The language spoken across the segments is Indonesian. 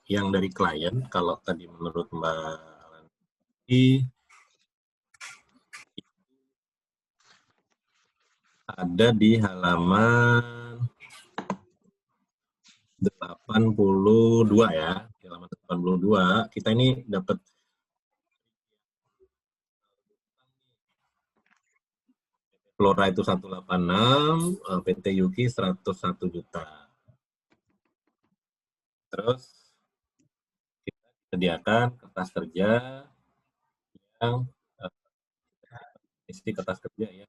yang dari klien, kalau tadi menurut Mbak Alani, ada di halaman 82 ya. Di halaman 82, kita ini dapat Flora itu 186, PT Yuki 101 juta. Terus kita sediakan kertas kerja yang isi kertas kerja ya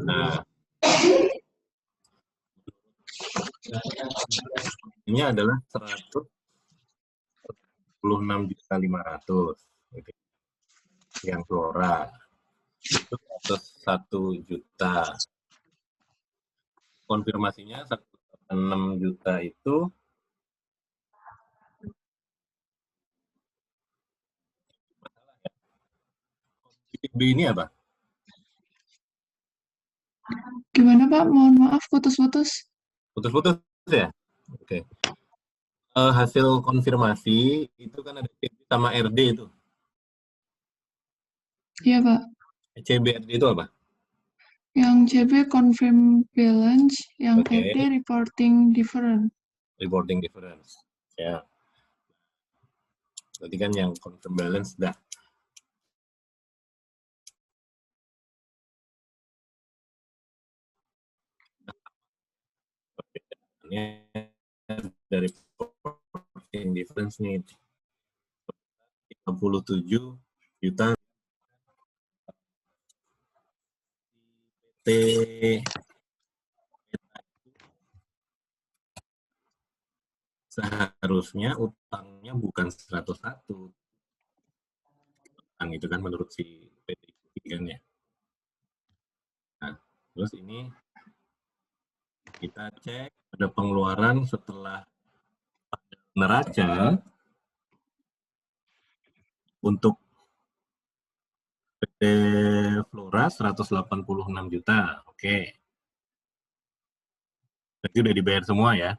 Nah, ini adalah 146.500.000 gitu. Yang Flora itu 101 juta. Konfirmasinya 106 juta itu B ini apa? Gimana Pak? Mohon maaf, putus-putus. Putus-putus ya? Oke. Hasil konfirmasi itu kan ada CB sama RD itu. Iya Pak. CBRD itu apa? Yang CB confirm balance, yang Oke. RD reporting different. Reporting difference. Ya. Berarti kan yang confirm balance dah. Dari reporting difference nih 37 juta PT seharusnya utangnya bukan 101 utang itu kan menurut si PT kan ya. Nah, terus ini kita cek ada pengeluaran setelah neraca untuk PT Flora 186 juta. Oke. Berarti udah dibayar semua ya.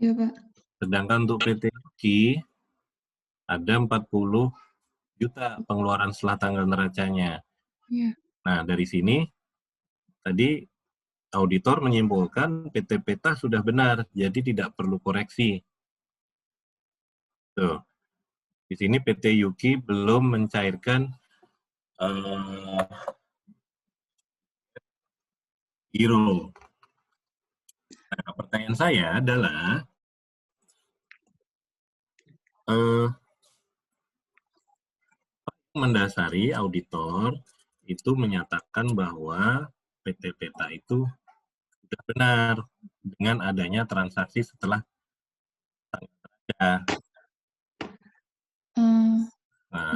Iya Pak. Sedangkan untuk PT Yuki ada 40 juta pengeluaran setelah tanggal neracanya. Iya. Nah, dari sini tadi auditor menyimpulkan PT Peta sudah benar, jadi tidak perlu koreksi. Tuh. Di sini PT Yuki belum mencairkan giro. Nah, pertanyaan saya adalah mendasari auditor itu menyatakan bahwa PT Peta itu sudah benar dengan adanya transaksi setelah tanggal neraca. Nah,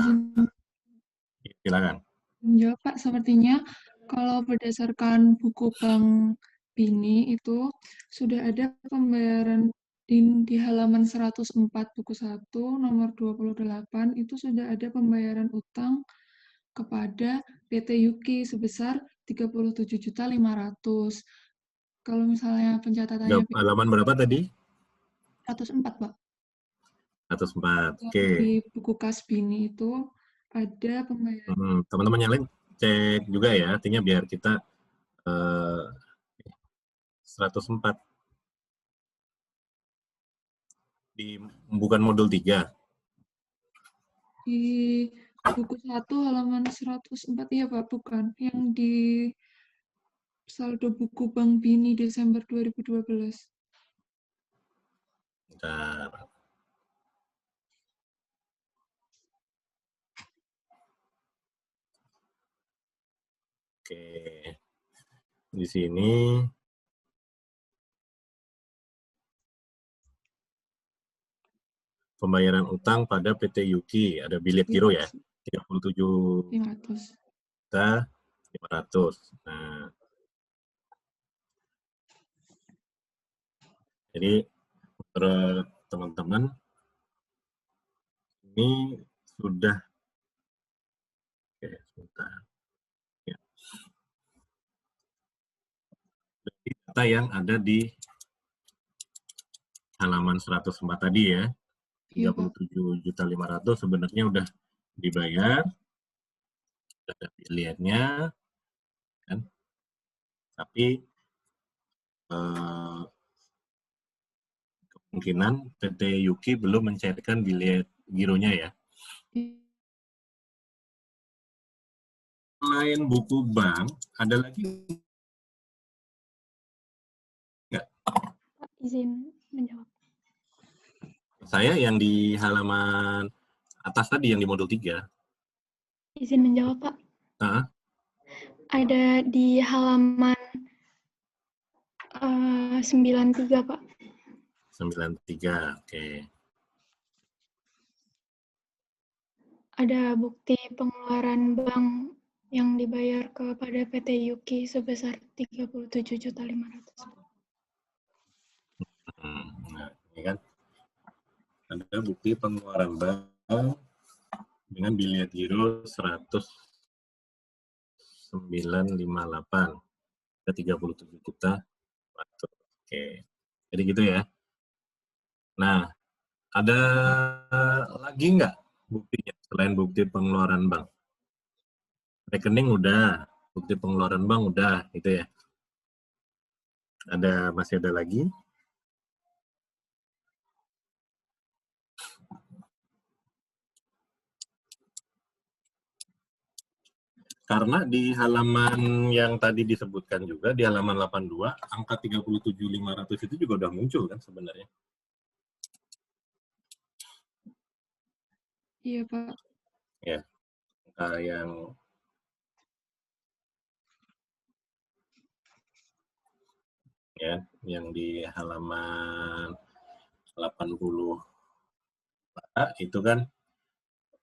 silakan. Menjawab Pak, sepertinya kalau berdasarkan buku Bank Bini itu sudah ada pembayaran di halaman 104 buku 1 nomor 28 itu sudah ada pembayaran utang kepada PT Yuki sebesar 37.500.000. Kalau misalnya pencatatannya Halaman berapa tadi? 104 Pak. 104. Oke. Di buku kas Bini itu ada pembayaran. Teman-teman yang lain cek juga ya, artinya biar kita 104 di bukan modul 3. Di buku 1 halaman 104 iya Pak, bukan. Yang di saldo buku Bank Bini Desember 2012. Bentar. Oke. Di sini pembayaran utang pada PT Yuki ada bilet giro ya, 37.500. Nah, jadi menurut teman-teman ini sudah, oke, sebentar. Ya, data yang ada di halaman 104 tadi ya. Iya, Pak. 37.500.000 sebenarnya udah dibayar, ada affiliate-nya, kan? Tapi kemungkinan PT Yuki belum mencairkan bilet gironya ya. Selain buku bank, ada lagi nggak? Pak, izin menjawab. Saya yang di halaman atas tadi, yang di modul 3. Izin menjawab, Pak. Nah, Ada di halaman 93, Pak. 93, oke. Ada bukti pengeluaran bank yang dibayar kepada PT Yuki sebesar 37.500.000. Nah, ini kan ada bukti pengeluaran bank dengan bilet giro 10958 ke 37 juta. Oke, jadi gitu ya. Nah, ada lagi nggak buktinya selain bukti pengeluaran bank? Rekening udah, bukti pengeluaran bank udah, gitu ya. Masih ada lagi? Karena di halaman yang tadi disebutkan juga, di halaman 82, angka 37.500 itu juga udah muncul kan sebenarnya. Iya, Pak. Ya, angka yang di halaman 80 itu kan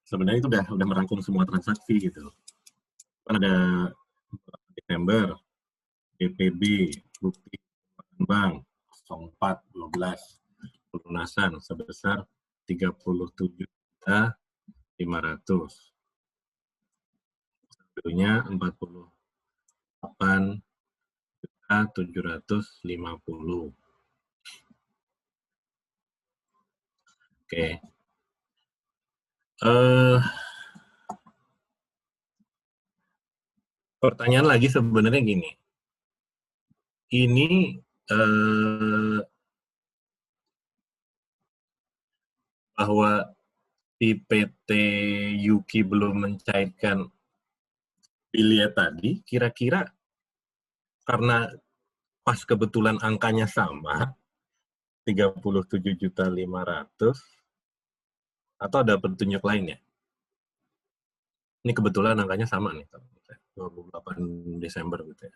sebenarnya itu udah merangkum semua transaksi gitu. Kan ada Desember, DPB, bukti bank 0412, pelunasan sebesar 37.500.000. Saldonya 48.750. Oke. Pertanyaan lagi sebenarnya gini. Ini bahwa di PT Yuki belum mencairkan bilet tadi, kira-kira karena pas kebetulan angkanya sama, 37.500.000, atau ada petunjuk lainnya? Ini kebetulan angkanya sama nih, 28 Desember gitu ya.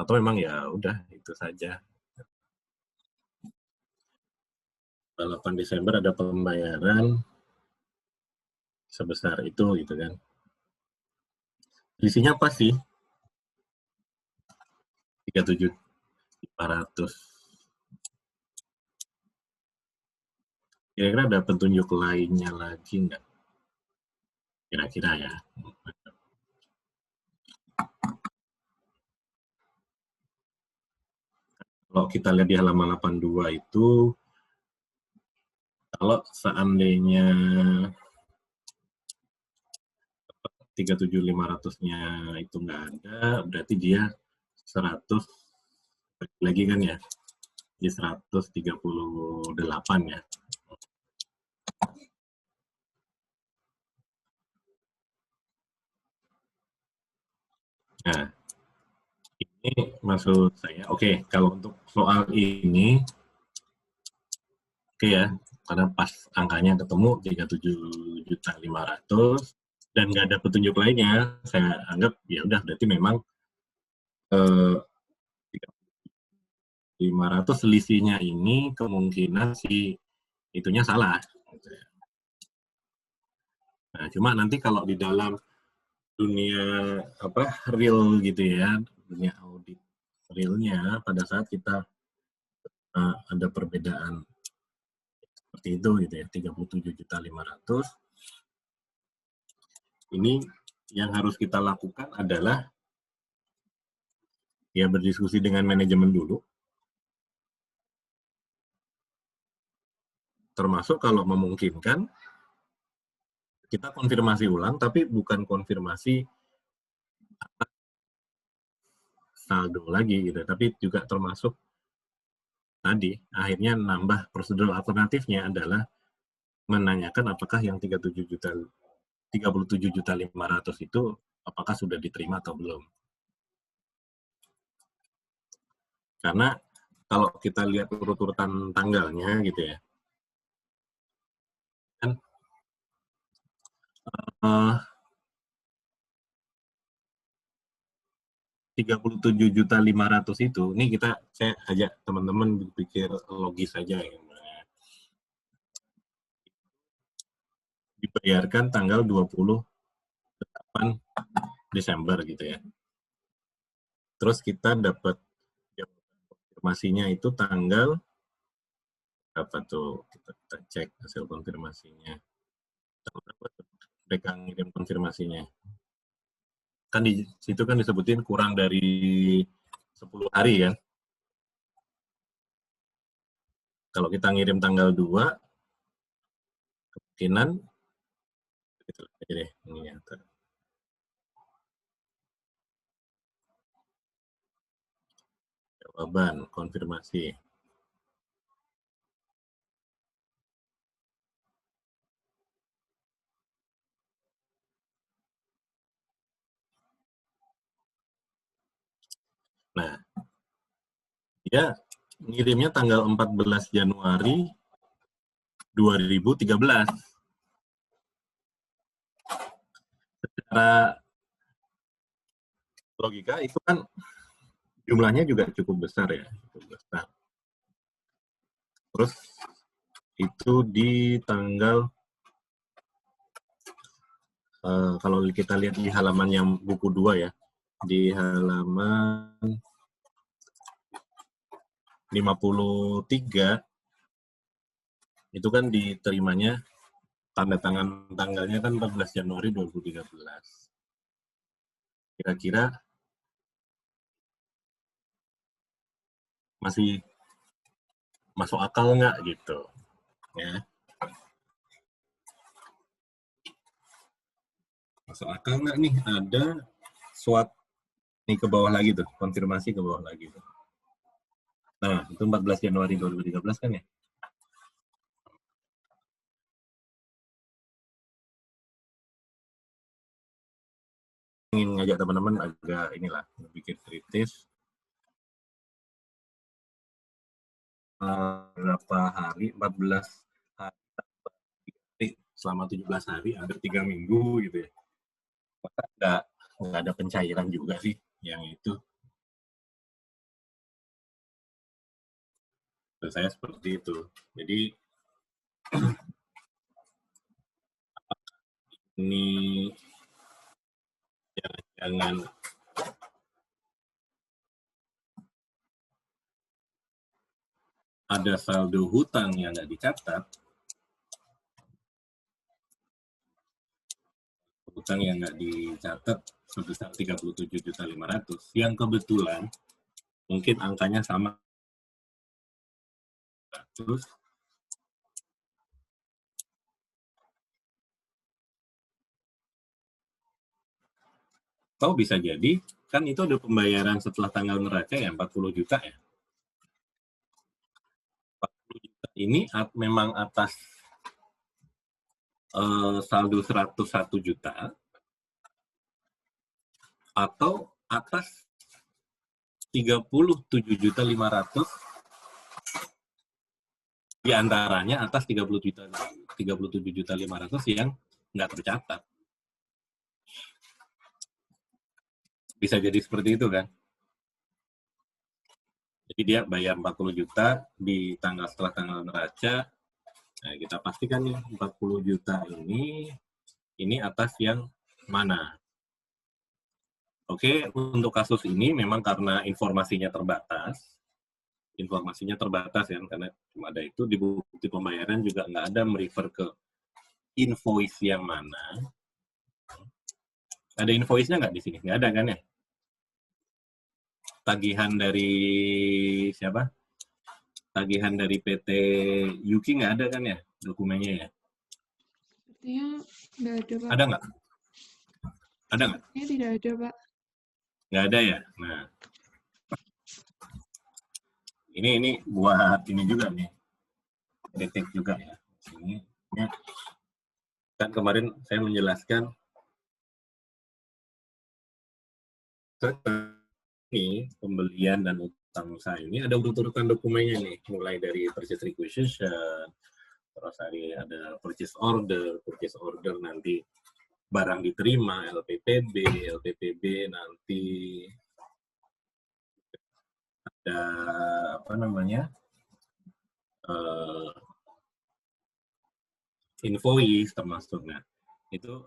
Atau memang ya udah itu saja. 8 Desember ada pembayaran sebesar itu gitu kan. Isinya apa sih? 37.500. Kira-kira ada petunjuk lainnya lagi nggak? Kira-kira ya. Kalau kita lihat di halaman 82 itu, kalau seandainya 37.500-nya itu nggak ada, berarti dia 100 lagi kan ya, di 138 ya. Nah, ini maksud saya, oke, kalau untuk soal ini, oke ya, karena pas angkanya ketemu 37.500.000 dan nggak ada petunjuk lainnya, saya anggap ya udah berarti memang 500 selisihnya ini kemungkinan si itunya salah. Nah, cuma nanti kalau di dalam dunia real gitu ya, dunia audit realnya pada saat kita ada perbedaan seperti itu gitu ya, 37.500.000, ini yang harus kita lakukan adalah ya berdiskusi dengan manajemen dulu, termasuk kalau memungkinkan kita konfirmasi ulang, tapi bukan konfirmasi saldo lagi gitu, tapi juga termasuk tadi akhirnya nambah prosedur alternatifnya adalah menanyakan apakah yang 37.500.000 itu apakah sudah diterima atau belum. Karena kalau kita lihat urut-urutan tanggalnya gitu ya, kan 37.500.000 itu, ini saya ajak teman-teman berpikir logis saja ya. Dibayarkan tanggal 28 Desember gitu ya. Terus kita dapat konfirmasinya itu tanggal berapa tuh? Kita cek hasil konfirmasinya. Tanggal berapa tuh mereka ngirim konfirmasinya? Kan di situ kan disebutin kurang dari 10 hari ya. Kalau kita ngirim tanggal 2, kemungkinan gitu aja deh ini ya. Jawaban konfirmasi. Nah, dia ngirimnya tanggal 14 Januari 2013. Secara logika itu kan jumlahnya juga cukup besar ya, cukup besar. Terus itu di tanggal kalau kita lihat di halaman yang buku 2 ya, di halaman 53 itu kan diterimanya tanda tangan tanggalnya kan 14 Januari 2013. Kira-kira masih masuk akal nggak gitu ya? Masuk akal nggak nih ada SWOT nih ke bawah lagi tuh, konfirmasi ke bawah lagi tuh. Nah, itu 14 Januari 2013 kan ya? Ingin ngajak teman-teman agak inilah, berpikir kritis. Berapa hari, 14 hari, selama 17 hari, hampir 3 minggu gitu ya. Maka nggak ada pencairan juga sih yang itu. Menurut saya seperti itu. Jadi ini jangan ada saldo hutang yang nggak dicatat, hutang yang nggak dicatat sebesar 37.500.000 yang kebetulan mungkin angkanya sama. Terus atau bisa jadi kan itu ada pembayaran setelah tanggal neraca ya 40 juta ya. 40 juta ini memang atas saldo 101 juta atau atas 37.500.000 diantaranya atas 37.500.000 yang nggak tercatat. Bisa jadi seperti itu kan? Jadi dia bayar 40 juta di setelah tanggal neraca. Nah, kita pastikan nih 40 juta ini atas yang mana. Oke, untuk kasus ini memang karena informasinya terbatas ya, karena cuma ada itu di bukti pembayaran juga nggak ada merefer ke invoice yang mana. Ada invoice-nya nggak di sini? Nggak ada kan ya? Tagihan dari siapa? Tagihan dari PT Yuki nggak ada kan ya? dokumennya ya? Sepertinya nggak ada, Pak. Ada nggak? Ada nggak? Sepertinya tidak ada, Pak. Nggak ada ya? Nah, ini buat ini juga nih, kritik juga ya. Sini ya. Kan kemarin saya menjelaskan ini pembelian dan utang usaha ini ada urut-urutan dokumennya nih, mulai dari purchase requisition, terus ada purchase order nanti barang diterima, LPPB nanti ada apa namanya invoice termasuknya itu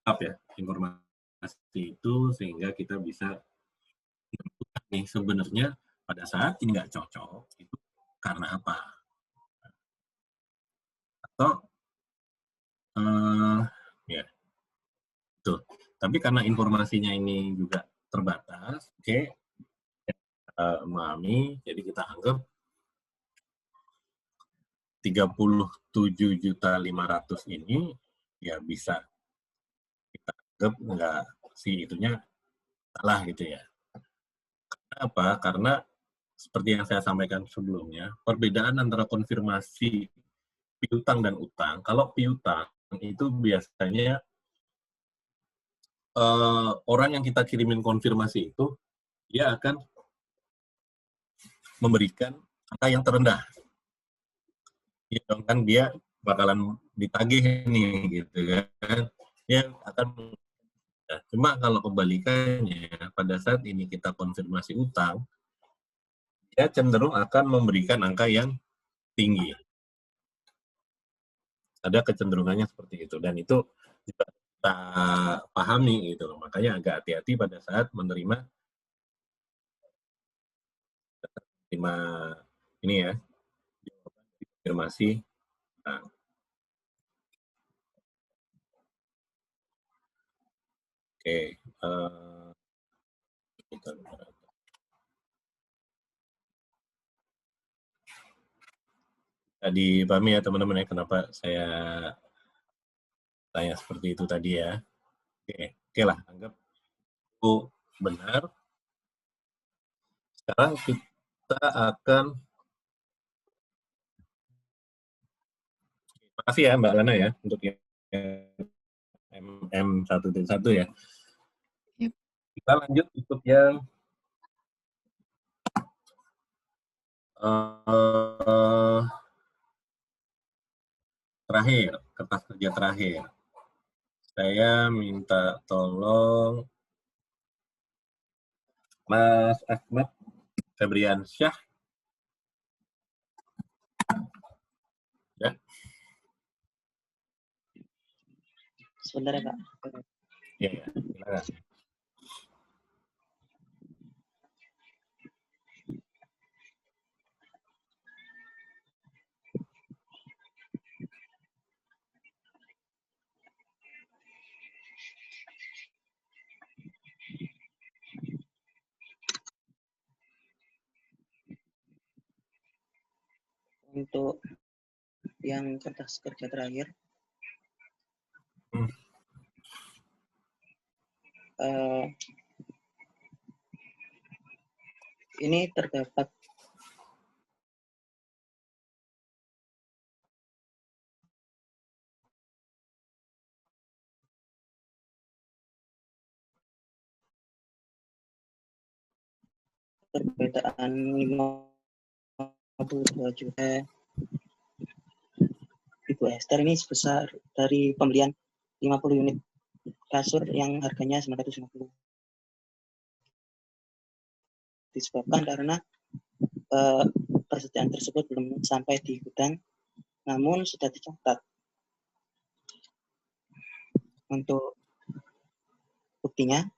lengkap ya informasi itu sehingga kita bisa menentukan nih sebenarnya pada saat ini nggak cocok itu karena apa atau ya tuh tapi karena informasinya ini juga terbatas oke memahami jadi kita anggap 37.500.000 ini ya bisa kita anggap nggak si itunya salah gitu ya. Apa? Karena seperti yang saya sampaikan sebelumnya, perbedaan antara konfirmasi piutang dan utang. Kalau piutang itu biasanya orang yang kita kirimin konfirmasi itu dia akan memberikan angka yang terendah. Ya, kan dia bakalan ditagih nih gitu kan. Dia akan cuma kalau kebalikannya pada saat ini kita konfirmasi utang dia cenderung akan memberikan angka yang tinggi. Ada kecenderungannya seperti itu dan itu juga kita pahami gitu loh. Makanya agak hati-hati pada saat menerima ini ya konfirmasi. Nah, oke. Tadi pahami ya teman-teman ya kenapa saya tanya seperti itu tadi ya. Oke lah, anggap itu benar. Sekarang kita akan makasih ya Mbak Lana ya untuk yang MM1.1 ya. Yep. Kita lanjut untuk yang terakhir, kertas kerja terakhir. Saya minta tolong Mas Ahmad Febriansyah. Ya. Sebentar ya, Pak. Ya, silakan. Untuk yang kertas kerja terakhir, ini terdapat perbedaan 52 juta Ibu Esther ini sebesar dari pembelian 50 unit kasur yang harganya 950. Disebabkan karena persediaan tersebut belum sampai di gudang, namun sudah dicatat. Untuk buktinya,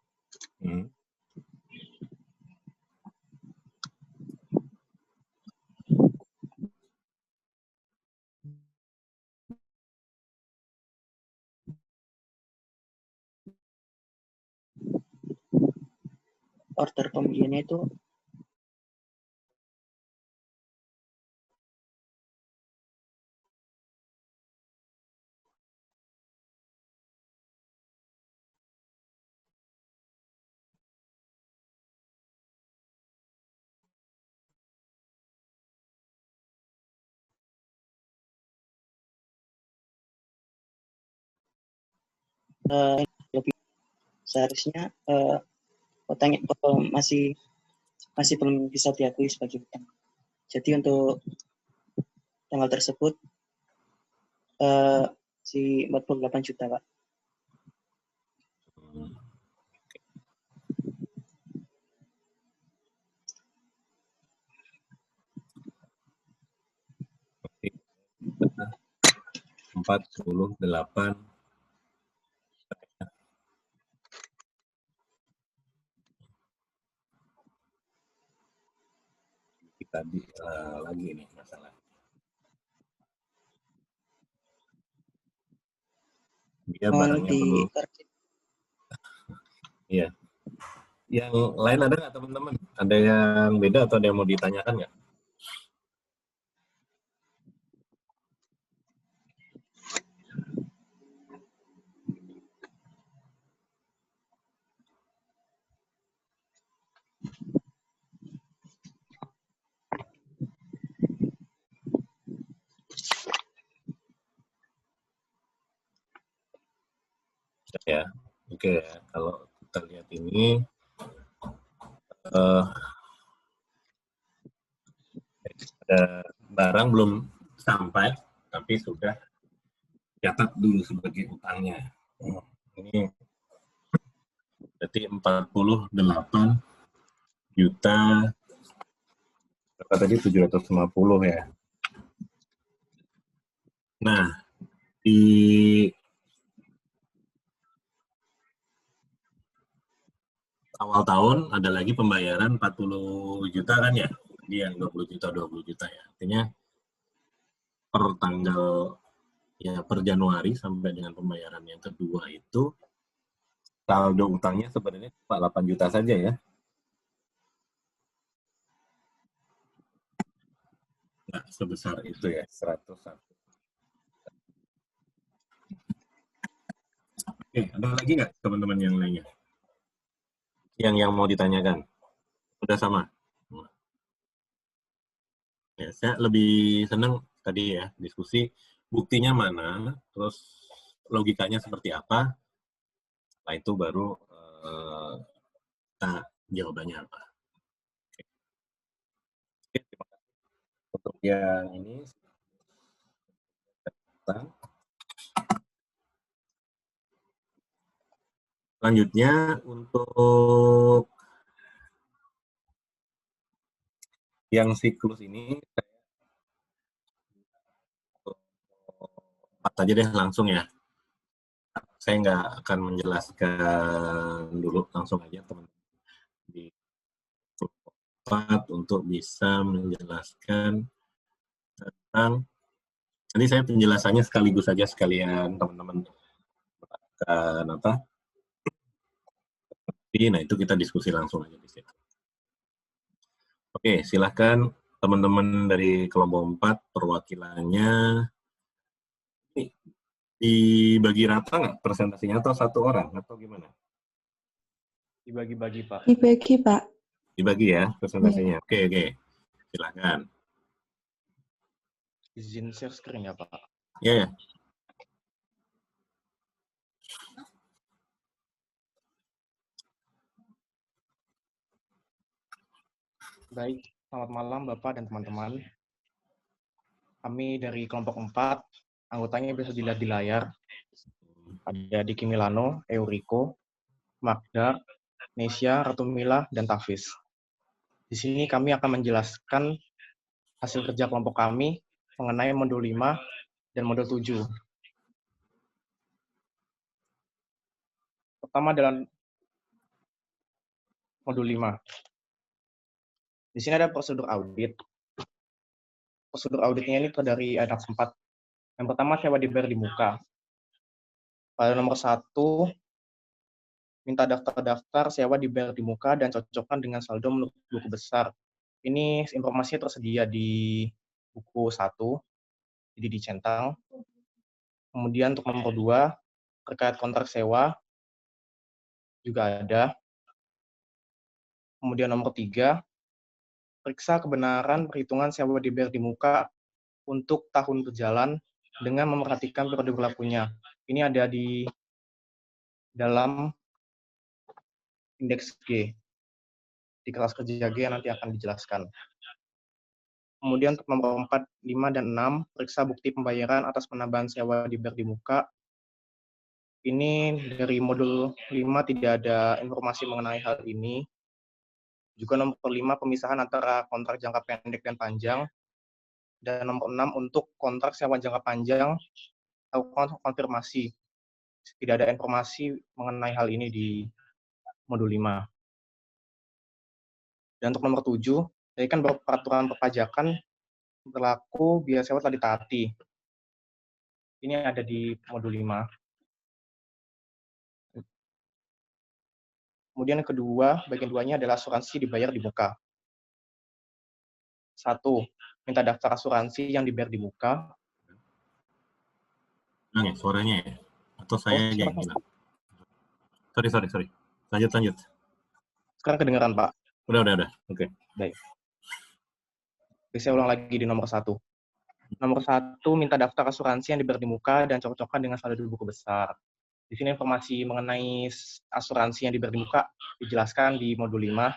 order pembeliannya itu lebih seharusnya masih belum bisa diakui sebagai hutang. Jadi untuk tanggal tersebut si 48 juta, Pak. Oke. 48 tadi lagi nih masalah. Dia barangnya perlu. Iya. Yang lain ada nggak teman-teman? Ada yang beda atau ada yang mau ditanyakan nggak? Ya, oke ya. Kalau kita lihat ini ada barang belum sampai, tapi sudah catat dulu sebagai utangnya. Ini berarti 48 juta, berapa tadi, 750 ya. Nah, di awal tahun ada lagi pembayaran 40 juta kan ya, dia 20 juta ya. Artinya per tanggal ya per Januari sampai dengan pembayaran yang kedua itu saldo utangnya sebenarnya 8 juta saja ya. Nah, sebesar itu ya, 101. Oke, ada lagi nggak teman-teman yang lainnya? Yang mau ditanyakan? Udah sama? Ya, saya lebih senang tadi ya, diskusi buktinya mana, terus logikanya seperti apa, setelah itu baru kita jawabannya apa. Oke, terima kasih untuk yang ini. Selanjutnya untuk yang siklus ini, empat aja deh langsung ya. Saya nggak akan menjelaskan dulu, langsung aja teman-teman di empat untuk bisa menjelaskan tentang, nanti saya penjelasannya sekaligus saja sekalian teman-teman akan apa. Nah itu kita diskusi langsung aja di situ. Oke, silahkan teman-teman dari kelompok 4 perwakilannya. Nih, dibagi rata nggak presentasinya atau satu orang atau gimana? Dibagi-bagi, Pak. Dibagi, Pak. Dibagi ya presentasinya. Oke. Silahkan. Izin share screen ya, Pak. Ya. Baik, selamat malam Bapak dan teman-teman. Kami dari kelompok 4, anggotanya bisa dilihat di layar. Ada Diki Milano, Eurico, Magda, Nesya, Ratumila, dan Tafis. Di sini kami akan menjelaskan hasil kerja kelompok kami mengenai modul 5 dan modul 7. Pertama adalah modul 5. Di sini ada prosedur audit. Prosedur auditnya ini dari ada 4. Yang pertama, sewa dibayar di muka. Pada nomor 1, minta daftar-daftar sewa dibayar di muka dan cocokkan dengan saldo menurut buku besar. Ini informasinya tersedia di buku 1, jadi dicentang. Kemudian untuk nomor 2, terkait kontrak sewa, juga ada. Kemudian nomor 3, periksa kebenaran perhitungan sewa dibayar di muka untuk tahun berjalan dengan memperhatikan periode berlakunya. Ini ada di dalam indeks G. Di kelas kerja G nanti akan dijelaskan. Kemudian untuk nomor 4, 5, dan 6, periksa bukti pembayaran atas penambahan sewa dibayar di muka. Ini dari modul 5 tidak ada informasi mengenai hal ini. Juga nomor 5, pemisahan antara kontrak jangka pendek dan panjang. Dan nomor 6, untuk kontrak sewa jangka panjang, lakukan konfirmasi. Tidak ada informasi mengenai hal ini di modul 5. Dan untuk nomor 7, tadi kan peraturan perpajakan berlaku biaya sewa telah ditaati. Ini ada di modul 5. Kemudian yang kedua, bagian 2-nya adalah asuransi dibayar di muka. 1. Minta daftar asuransi yang dibayar di muka. Hilang ya suaranya ya? Atau saya aja yang hilang? Sorry. Lanjut. Sekarang kedengaran, Pak? Udah. Oke. Baik. Saya ulang lagi di nomor 1. Nomor 1, minta daftar asuransi yang dibayar di muka dan cocokkan dengan saldo buku besar. Di sini informasi mengenai asuransi yang dibayar di muka dijelaskan di modul 5.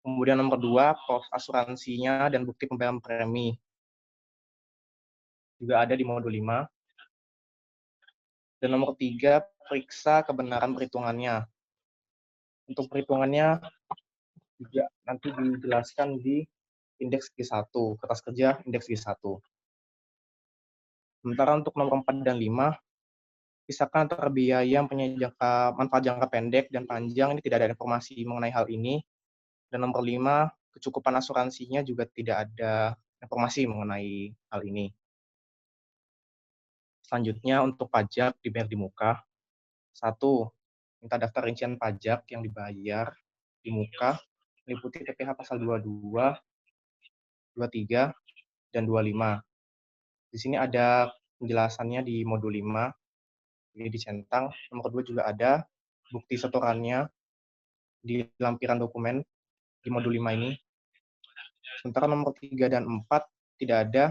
Kemudian nomor 2, pos asuransinya dan bukti pembayaran premi. Juga ada di modul 5. Dan nomor 3, periksa kebenaran perhitungannya. Untuk perhitungannya juga nanti dijelaskan di indeks G1, kertas kerja indeks G1. Sementara untuk nomor 4 dan 5, pisahkan antara biaya yang punya manfaat jangka pendek dan panjang, ini tidak ada informasi mengenai hal ini. Dan nomor 5, kecukupan asuransinya juga tidak ada informasi mengenai hal ini. Selanjutnya untuk pajak dibayar di muka. 1, minta daftar rincian pajak yang dibayar di muka, meliputi PPh pasal 22, 23, dan 25. Di sini ada penjelasannya di modul 5, ini dicentang. Nomor 2 juga ada bukti setorannya di lampiran dokumen di modul 5 ini. Sementara nomor 3 dan 4 tidak ada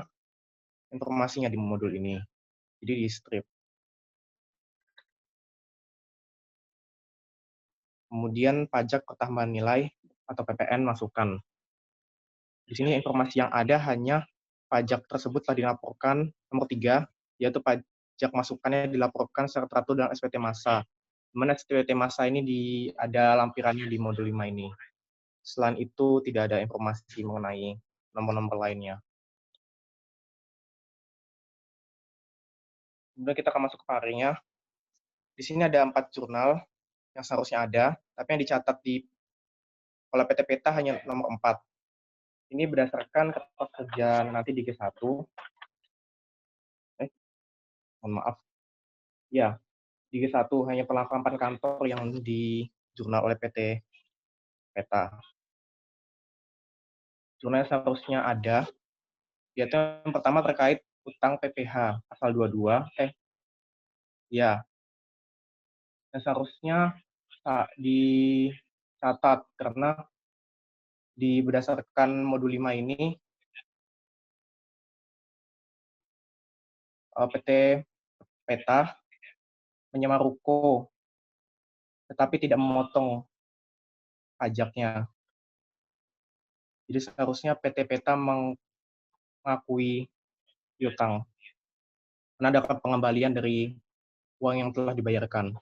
informasinya di modul ini. Jadi di strip. Kemudian pajak pertambahan nilai atau PPN masukan. Di sini informasi yang ada hanya pajak tersebut telah dilaporkan, nomor 3, yaitu pajak masukannya dilaporkan secara teratur dalam SPT massa. Di mana SPT massa ini ada lampirannya di modul 5 ini. Selain itu, tidak ada informasi mengenai nomor-nomor lainnya. Kemudian kita akan masuk ke parinya. Di sini ada 4 jurnal yang seharusnya ada, tapi yang dicatat oleh PT Peta hanya nomor 4. Ini berdasarkan kertas kerja nanti di G1. Mohon maaf. Ya, di G1 hanya perlengkapan kantor yang di jurnal oleh PT Peta. Jurnal yang seharusnya ada, yaitu yang pertama terkait utang PPh, pasal 22. Ya, yang seharusnya dicatat karena berdasarkan modul 5 ini, PT Peta menyewa ruko, tetapi tidak memotong pajaknya. Jadi seharusnya PT Peta mengakui piutang, karena ada pengembalian dari uang yang telah dibayarkan.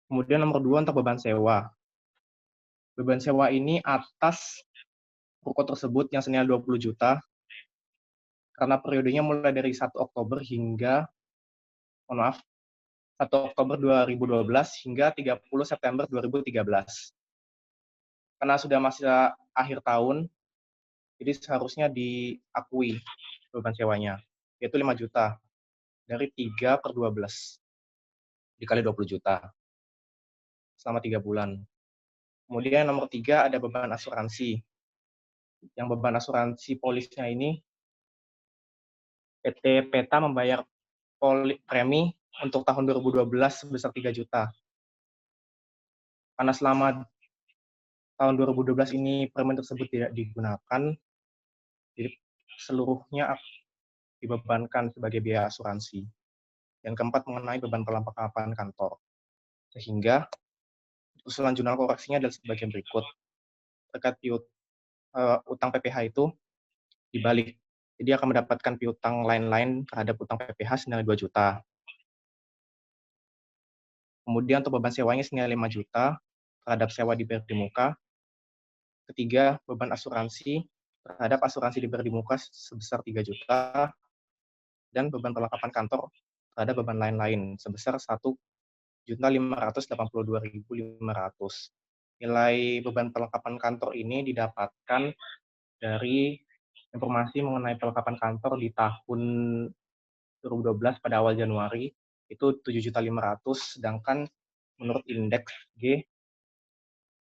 Kemudian nomor 2 untuk beban sewa. Beban sewa ini atas ruko tersebut yang senilai 20 juta, karena periodenya mulai dari 1 Oktober hingga, 1 Oktober 2012 hingga 30 September 2013. Karena sudah masa akhir tahun, jadi seharusnya diakui beban sewanya, yaitu 5 juta, dari 3/12, dikali 20 juta, selama 3 bulan. Kemudian nomor 3 ada beban asuransi. Yang beban asuransi polisnya ini, PT Peta membayar premi untuk tahun 2012 sebesar 3 juta. Karena selama tahun 2012 ini premi tersebut tidak digunakan, jadi seluruhnya dibebankan sebagai biaya asuransi. Yang keempat mengenai beban perlengkapan kantor. Sehingga usulan jurnal koreksinya adalah sebagai berikut. Terkait utang PPh itu dibalik. Jadi akan mendapatkan piutang lain-lain terhadap utang PPh senilai 2 juta. Kemudian untuk beban sewanya senilai 5 juta terhadap sewa dibayar di muka. Ketiga, beban asuransi terhadap asuransi dibayar di muka sebesar 3 juta. Dan beban perlengkapan kantor terhadap beban lain-lain sebesar 1.582.500. Nilai beban perlengkapan kantor ini didapatkan dari informasi mengenai perlengkapan kantor di tahun 2012 pada awal Januari itu 7.500.000, sedangkan menurut indeks G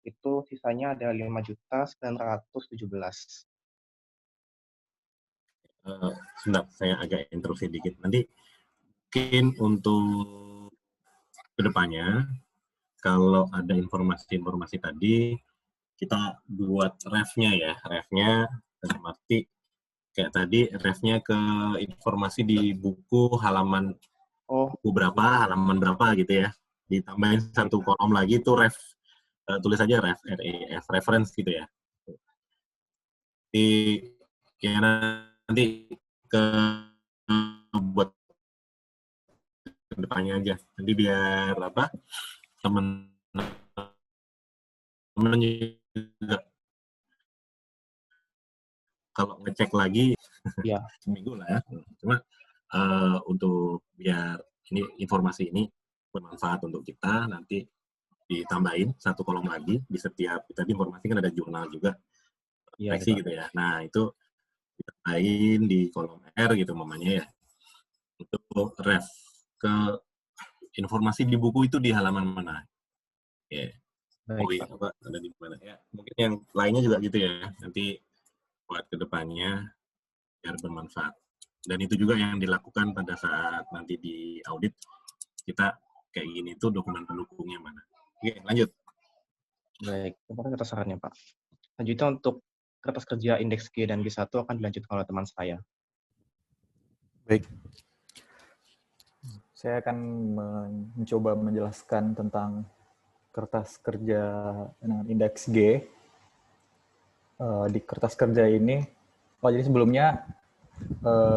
itu sisanya ada 5.917. Sebentar, saya agak interupsi dikit. Nanti mungkin untuk kedepannya, kalau ada informasi-informasi tadi, kita buat ref-nya ya. Ref-nya dalam arti kayak tadi ref-nya ke informasi di buku halaman buku berapa, halaman berapa gitu ya. Ditambahin satu kolom lagi itu ref, tulis aja ref, REF, reference gitu ya. Ya nanti buat kedepannya aja. Nanti biar apa teman-teman juga kalau ngecek lagi ya seminggu lah ya. Cuma untuk biar ini informasi ini bermanfaat untuk kita, nanti ditambahin satu kolom lagi di setiap tadi informasi kan ada jurnal juga koreksi gitu ya. Nah itu ditambahin di kolom R gitu mamanya ya. Untuk ref ke informasi di buku itu di halaman mana? Ya. Oh iya, apa ada di mana ya? Mungkin yang lainnya juga gitu ya. Nanti buat kedepannya biar bermanfaat. Dan itu juga yang dilakukan pada saat nanti di audit kita kayak gini tuh dokumen pendukungnya mana. Oke, lanjut. Baik, terima kasih atas sarannya, Pak. Selanjutnya untuk kertas kerja indeks G dan G1 akan dilanjutkan oleh teman saya. Baik. Saya akan mencoba menjelaskan tentang kertas kerja dengan indeks G. Di kertas kerja ini, jadi sebelumnya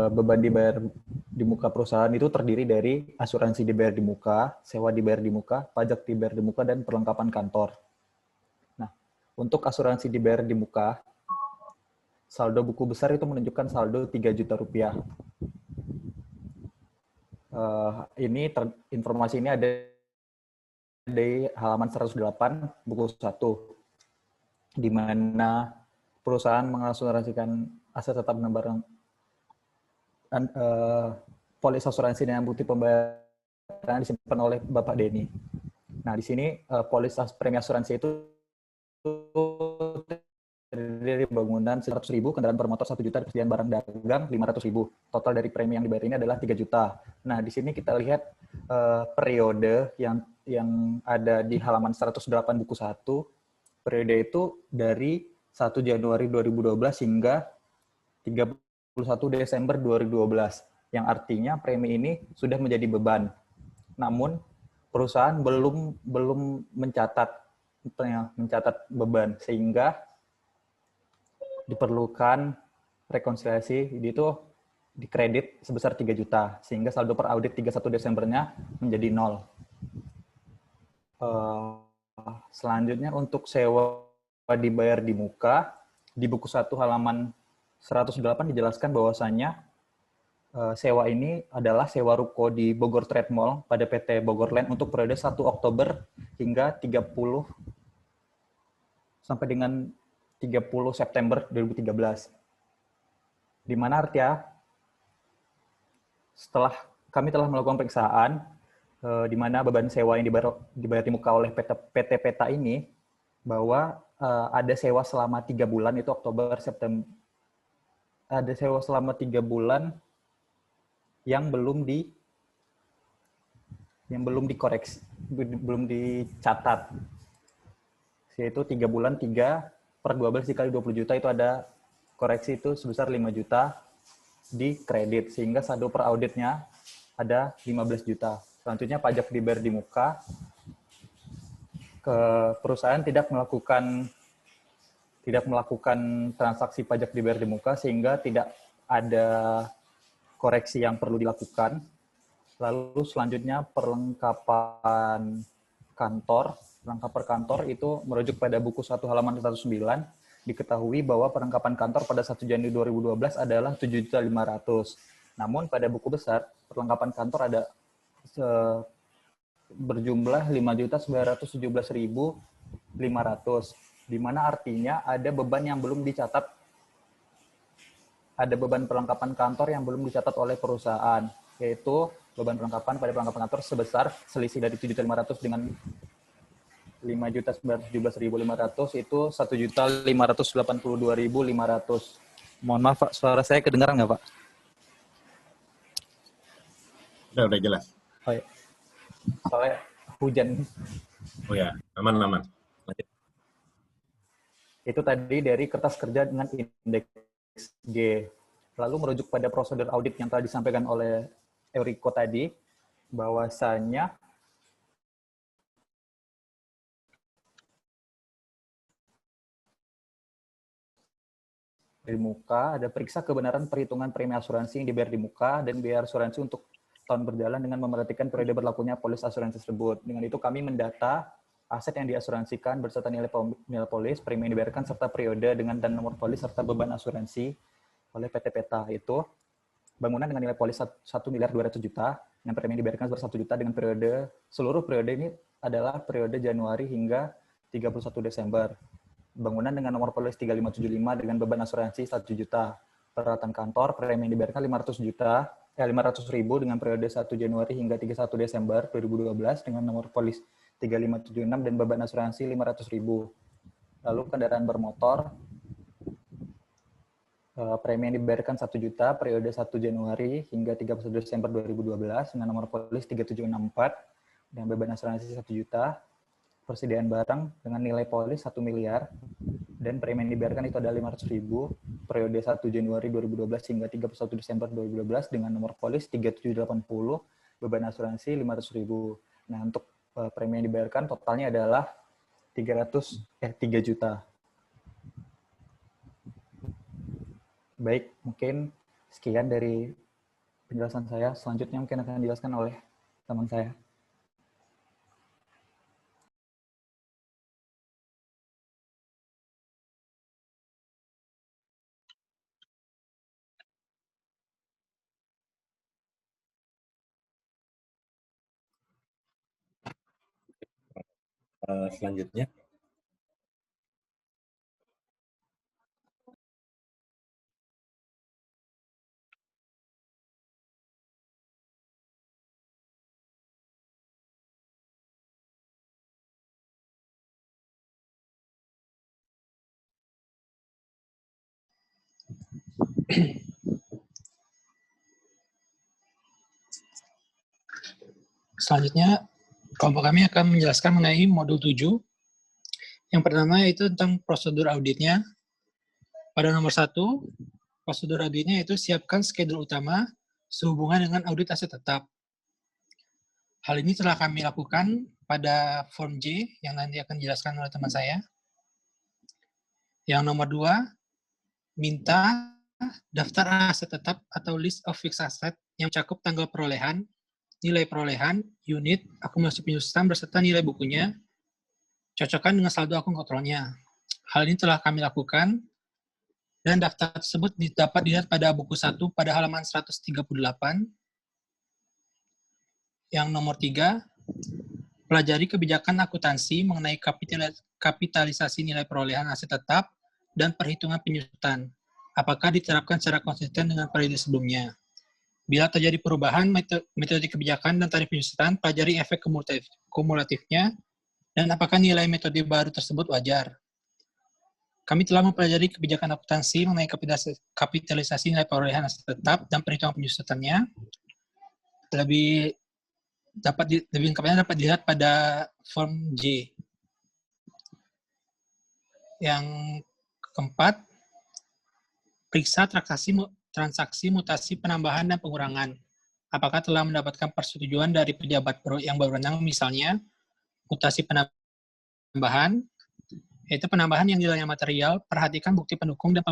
beban dibayar di muka perusahaan itu terdiri dari asuransi dibayar di muka, sewa dibayar di muka, pajak dibayar di muka, dan perlengkapan kantor. Nah, untuk asuransi dibayar di muka, saldo buku besar itu menunjukkan saldo 3 juta rupiah. Informasi ini ada di halaman 108 buku 1, di mana perusahaan mengasuransikan aset tetap dengan barang polis asuransi dengan bukti pembayaran disimpan oleh Bapak Denny. Nah, di sini polis premi asuransi itu terdiri dari bangunan 100.000, kendaraan bermotor 1 juta, persediaan barang dagang 500.000. Total dari premi yang dibayar ini adalah 3 juta. Nah, di sini kita lihat periode yang ada di halaman 108 buku 1. Periode itu dari 1 Januari 2012 hingga 31 Desember 2012. Yang artinya premi ini sudah menjadi beban. Namun perusahaan belum mencatat beban, sehingga diperlukan rekonsiliasi itu dikredit sebesar 3 juta, sehingga saldo per audit 31 Desembernya menjadi 0. Selanjutnya untuk sewa dibayar di muka, di buku 1 halaman 108 dijelaskan bahwasannya sewa ini adalah sewa ruko di Bogor Trade Mall pada PT Bogor Land untuk periode 1 Oktober hingga 30 sampai dengan 30 September 2013. Di mana artinya setelah kami telah melakukan periksaan di mana beban sewa yang dibayar di muka oleh PT Peta ini, bahwa ada sewa selama 3 bulan itu Oktober September, ada sewa selama 3 bulan yang belum dikoreksi, belum dicatat, yaitu 3 bulan 3/12 dikali 20 juta itu ada koreksi itu sebesar 5 juta di kredit, sehingga saldo per auditnya ada 15 juta. Selanjutnya pajak dibayar di muka perusahaan tidak melakukan transaksi pajak dibayar di muka sehingga tidak ada koreksi yang perlu dilakukan. Lalu selanjutnya perlengkapan kantor. Perlengkapan kantor itu merujuk pada buku 1 halaman 109. Diketahui bahwa perlengkapan kantor pada 1 Januari 2012 adalah 7.500.000. Namun pada buku besar perlengkapan kantor ada berjumlah 5.917.500, di mana artinya ada beban yang belum dicatat, ada beban perlengkapan kantor yang belum dicatat oleh perusahaan, yaitu beban perlengkapan pada perlengkapan kantor sebesar selisih dari 7.500 dengan 5.917.500 itu 1.582.500. Mohon maaf Pak, suara saya kedengaran nggak Pak? Udah jelas. Oh ya. Soalnya hujan. Oh ya, aman. Lanjut. Itu tadi dari kertas kerja dengan indeks G. Lalu merujuk pada prosedur audit yang telah disampaikan oleh Euriko tadi, bahwasanya di muka ada periksa kebenaran perhitungan premi asuransi yang dibayar di muka dan biaya asuransi untuk tahun berjalan dengan memerhatikan periode berlakunya polis asuransi tersebut. Dengan itu kami mendata aset yang diasuransikan berserta nilai polis, premi yang dibayarkan, serta periode dengan dan nomor polis, serta beban asuransi oleh PT Peta. Itu bangunan dengan nilai polis 1.200.000.000 dengan premi yang dibayarkan sebesar 1 juta dengan periode, seluruh periode ini adalah periode Januari hingga 31 Desember. Bangunan dengan nomor polis 3575 dengan beban asuransi 1 juta. Peralatan kantor, premi yang dibayarkan 500.000 dengan periode 1 Januari hingga 31 Desember 2012 dengan nomor polis 3576 dan beban asuransi 500.000. Lalu kendaraan bermotor, premi yang dibayarkan 1 juta periode 1 Januari hingga 31 Desember 2012 dengan nomor polis 3764 dan beban asuransi 1 juta. Persediaan barang dengan nilai polis 1 miliar dan premi yang dibayarkan itu adalah 500.000 periode 1 Januari 2012 hingga 31 Desember 2012 dengan nomor polis 3780, beban asuransi 500.000. Nah, untuk premi yang dibayarkan totalnya adalah 3 juta. Baik, mungkin sekian dari penjelasan saya. Selanjutnya mungkin akan dijelaskan oleh teman saya. Selanjutnya. Selanjutnya, kelompok kami akan menjelaskan mengenai modul 7. Yang pertama yaitu tentang prosedur auditnya. Pada nomor 1, prosedur auditnya yaitu siapkan schedule utama sehubungan dengan audit aset tetap. Hal ini telah kami lakukan pada form J yang nanti akan dijelaskan oleh teman saya. Yang nomor 2, minta daftar aset tetap atau list of fixed asset yang mencakup tanggal perolehan, nilai perolehan, unit, akumulasi penyusutan beserta nilai bukunya, cocokkan dengan saldo akun kontrolnya. Hal ini telah kami lakukan dan daftar tersebut dapat dilihat pada buku 1 pada halaman 138. Yang nomor 3, pelajari kebijakan akuntansi mengenai kapitalisasi nilai perolehan aset tetap dan perhitungan penyusutan. Apakah diterapkan secara konsisten dengan periode sebelumnya? Bila terjadi perubahan metode kebijakan dan tarif penyusutan, pelajari efek kumulatifnya dan apakah nilai metode baru tersebut wajar. Kami telah mempelajari kebijakan akuntansi mengenai kapitalisasi nilai perolehan aset tetap dan perhitungan penyusutannya. Lebih lengkapnya dapat dilihat pada form J. Yang keempat, periksa transaksi mutasi penambahan dan pengurangan. Apakah telah mendapatkan persetujuan dari pejabat yang berwenang, misalnya mutasi penambahan penambahan, yaitu penambahan yang nilainya material, perhatikan bukti pendukung dan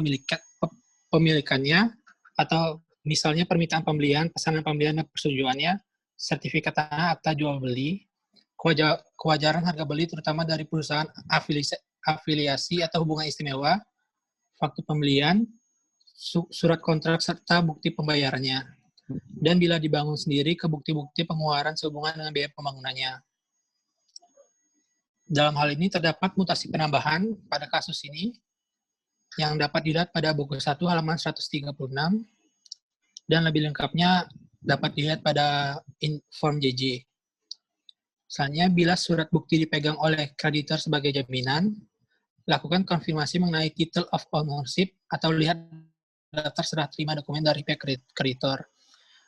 pemilikannya, atau misalnya permintaan pembelian, pesanan pembelian dan persetujuannya, sertifikat tanah, akta jual beli, kewajaran harga beli terutama dari perusahaan afiliasi atau hubungan istimewa, fakta pembelian, surat kontrak serta bukti pembayarannya. Dan bila dibangun sendiri ke bukti-bukti pengeluaran sehubungan dengan biaya pembangunannya. Dalam hal ini terdapat mutasi penambahan pada kasus ini yang dapat dilihat pada buku 1 halaman 136 dan lebih lengkapnya dapat dilihat pada form JJ. Misalnya, bila surat bukti dipegang oleh kreditor sebagai jaminan, lakukan konfirmasi mengenai title of ownership atau lihat daftar serah terima dokumen dari pihak kreditor.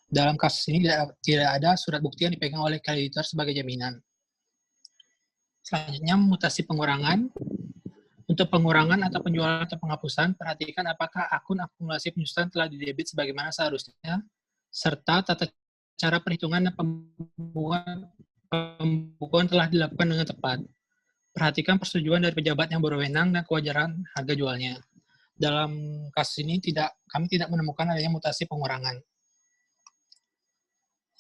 Dalam kasus ini tidak ada surat bukti yang dipegang oleh kreditor sebagai jaminan. Selanjutnya, mutasi pengurangan. Untuk pengurangan atau penjualan atau penghapusan, perhatikan apakah akun akumulasi penyusutan telah didebit sebagaimana seharusnya, serta tata cara perhitungan dan pembukuan telah dilakukan dengan tepat. Perhatikan persetujuan dari pejabat yang berwenang dan kewajaran harga jualnya. Dalam kasus ini kami tidak menemukan adanya mutasi pengurangan.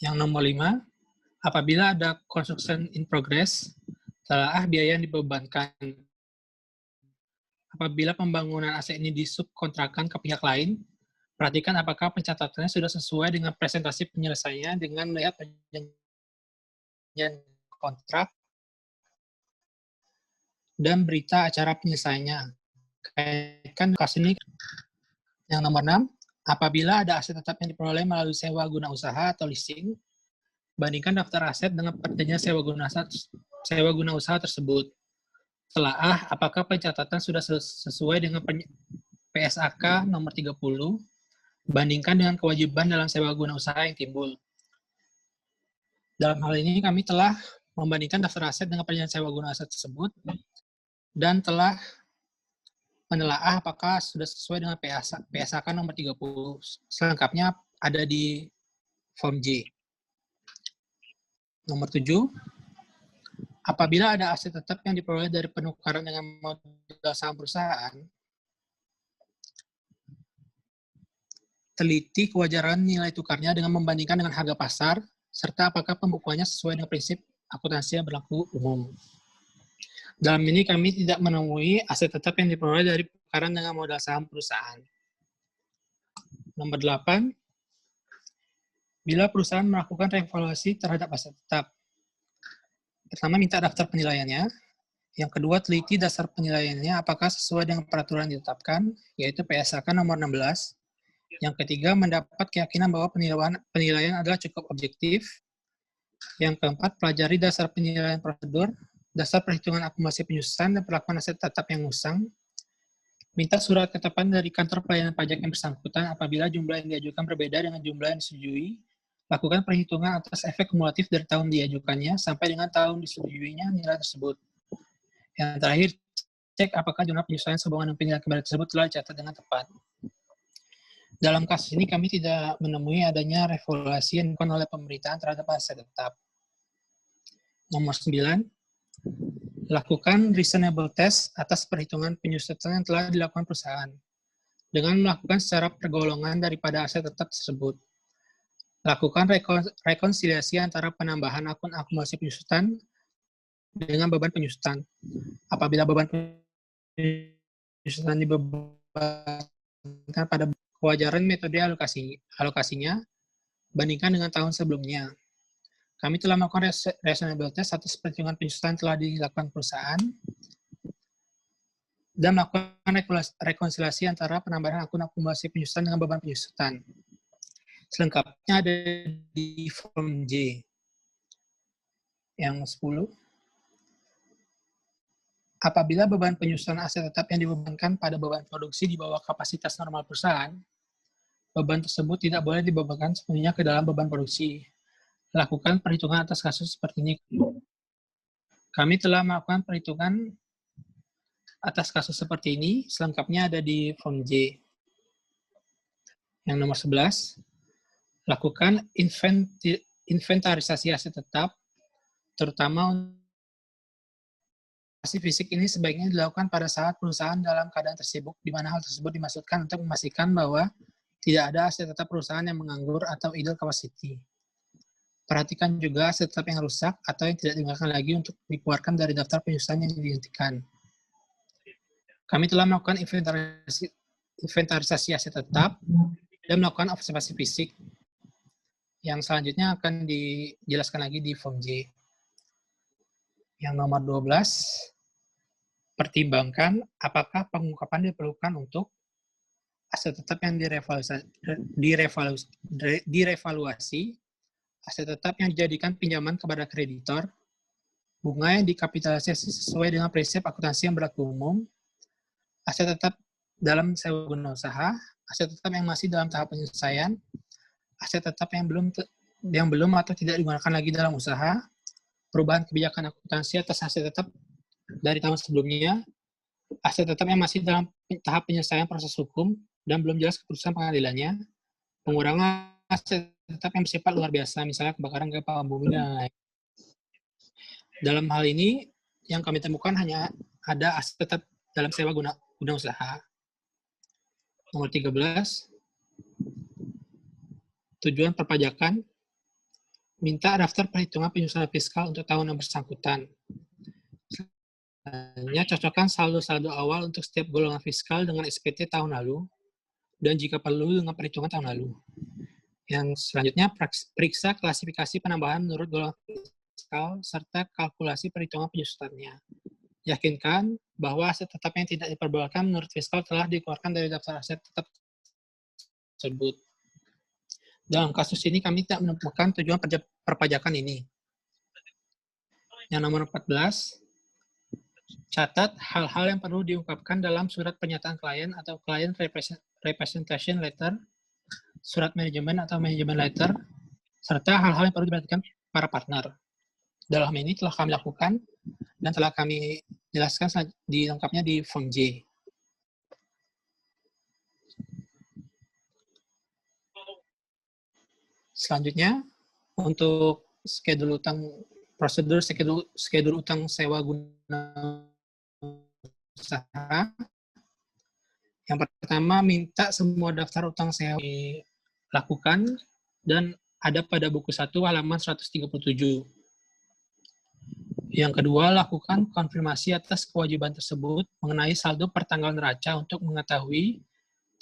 Yang nomor 5, apabila ada construction in progress, telah biaya yang dibebankan. Apabila pembangunan aset ini disubkontrakkan ke pihak lain, perhatikan apakah pencatatannya sudah sesuai dengan presentasi penyelesaiannya dengan melihat perjanjian kontrak dan berita acara penyelesaiannya. Kaitkan kasus ini. Yang nomor 6, apabila ada aset tetap yang diperoleh melalui sewa guna usaha atau leasing, bandingkan daftar aset dengan perjanjian sewa guna usaha tersebut. Telaah apakah pencatatan sudah sesuai dengan PSAK nomor 30, bandingkan dengan kewajiban dalam sewa guna usaha yang timbul. Dalam hal ini kami telah membandingkan daftar aset dengan perjanjian sewa guna aset tersebut dan telah menelaah apakah sudah sesuai dengan PSAK nomor 30. Selengkapnya ada di form J. Nomor 7, apabila ada aset tetap yang diperoleh dari penukaran dengan modal saham perusahaan, teliti kewajaran nilai tukarnya dengan membandingkan dengan harga pasar, serta apakah pembukuannya sesuai dengan prinsip akuntansi yang berlaku umum. Dalam ini kami tidak menemui aset tetap yang diperoleh dari penukaran dengan modal saham perusahaan. Nomor 8, bila perusahaan melakukan revaluasi terhadap aset tetap. Pertama, minta daftar penilaiannya. Yang kedua, teliti dasar penilaiannya apakah sesuai dengan peraturan ditetapkan, yaitu PSAK nomor 16. Yang ketiga, mendapat keyakinan bahwa penilaian adalah cukup objektif. Yang keempat, pelajari dasar penilaian prosedur, dasar perhitungan akumulasi penyusutan dan perlakuan aset tetap yang usang. Minta surat ketetapan dari kantor pelayanan pajak yang bersangkutan apabila jumlah yang diajukan berbeda dengan jumlah yang disetujui. Lakukan perhitungan atas efek kumulatif dari tahun diajukannya sampai dengan tahun disetujuinya nilai tersebut. Yang terakhir, cek apakah jumlah penyusutan sehubungan dengan penilaian kembali tersebut telah dicatat dengan tepat. Dalam kasus ini kami tidak menemui adanya revaluasi yang dilakukan oleh pemerintahan terhadap aset tetap. Nomor 9, lakukan reasonable test atas perhitungan penyusutan yang telah dilakukan perusahaan dengan melakukan secara pergolongan daripada aset tetap tersebut. Lakukan rekonsiliasi antara penambahan akun akumulasi penyusutan dengan beban penyusutan. Apabila beban penyusutan dibebankan pada kewajaran metode alokasinya, bandingkan dengan tahun sebelumnya. Kami telah melakukan reasonable test atas perhitungan penyusutan telah dilakukan perusahaan dan melakukan rekonsiliasi antara penambahan akun akumulasi penyusutan dengan beban penyusutan. Selengkapnya ada di form J. Yang 10. Apabila beban penyusutan aset tetap yang dibebankan pada beban produksi di bawah kapasitas normal perusahaan, beban tersebut tidak boleh dibebankan sepenuhnya ke dalam beban produksi. Lakukan perhitungan atas kasus seperti ini. Kami telah melakukan perhitungan atas kasus seperti ini, selengkapnya ada di form J. Yang nomor 11, lakukan inventarisasi aset tetap, terutama fisik ini sebaiknya dilakukan pada saat perusahaan dalam keadaan tersibuk, di mana hal tersebut dimaksudkan untuk memastikan bahwa tidak ada aset tetap perusahaan yang menganggur atau idle capacity. Perhatikan juga aset tetap yang rusak atau yang tidak digunakan lagi untuk dikeluarkan dari daftar penyusutan yang dihentikan. Kami telah melakukan inventarisasi aset tetap dan melakukan observasi fisik. Yang selanjutnya akan dijelaskan lagi di Form J. Yang nomor 12, pertimbangkan apakah pengungkapan diperlukan untuk aset tetap yang direvaluasi, aset tetap yang dijadikan pinjaman kepada kreditor, bunga yang dikapitalisasi sesuai dengan prinsip akuntansi yang berlaku umum, aset tetap dalam sewa guna usaha, aset tetap yang masih dalam tahap penyelesaian, aset tetap yang belum atau tidak digunakan lagi dalam usaha, perubahan kebijakan akuntansi atas aset tetap dari tahun sebelumnya, aset tetap yang masih dalam tahap penyelesaian proses hukum dan belum jelas keputusan pengadilannya, pengurangan aset tetap yang bersifat luar biasa, misalnya kebakaran gempa bumi dan lain-lain. Dalam hal ini, yang kami temukan hanya ada aset tetap dalam sewa guna usaha. Nomor 13, tujuan perpajakan, minta daftar perhitungan penyusunan fiskal untuk tahun yang bersangkutan. Hanya cocokkan saldo-saldo awal untuk setiap golongan fiskal dengan SPT tahun lalu, dan jika perlu dengan perhitungan tahun lalu. Yang selanjutnya, periksa klasifikasi penambahan menurut golongan fiskal, serta kalkulasi perhitungan penyusutannya. Yakinkan bahwa aset tetap yang tidak diperbolehkan menurut fiskal telah dikeluarkan dari daftar aset tetap tersebut. Dalam kasus ini, kami tidak menemukan tujuan perpajakan ini. Yang nomor 14, catat hal-hal yang perlu diungkapkan dalam surat pernyataan klien atau client representation letter, surat manajemen atau manajemen letter, serta hal-hal yang perlu diperhatikan para partner. Dalam ini telah kami lakukan dan telah kami jelaskan lengkapnya di Form J. Selanjutnya, untuk schedule utang, prosedur schedule utang sewa guna usaha. Yang pertama, minta semua daftar utang sewa dilakukan dan ada pada buku 1 halaman 137. Yang kedua, lakukan konfirmasi atas kewajiban tersebut mengenai saldo pertanggal neraca untuk mengetahui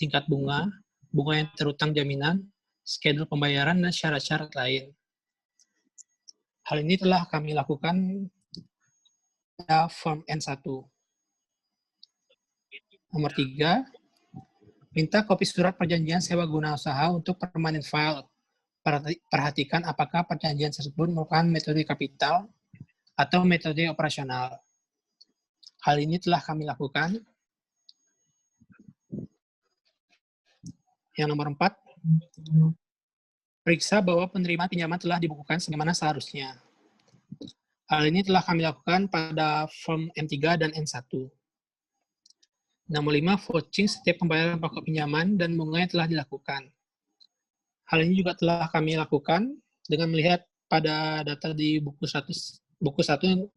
tingkat bunga yang terutang jaminan, schedule pembayaran, dan syarat-syarat lain. Hal ini telah kami lakukan pada Form N1. Nomor 3, minta kopi surat perjanjian sewa guna usaha untuk permanent file. Perhatikan apakah perjanjian tersebut merupakan metode kapital atau metode operasional. Hal ini telah kami lakukan. Yang nomor 4, periksa bahwa penerimaan pinjaman telah dibukukan sebagaimana seharusnya. Hal ini telah kami lakukan pada Form M3 dan N1. Nomor 5, vouching setiap pembayaran pokok pinjaman dan bunga yang telah dilakukan. Hal ini juga telah kami lakukan dengan melihat pada data di buku 1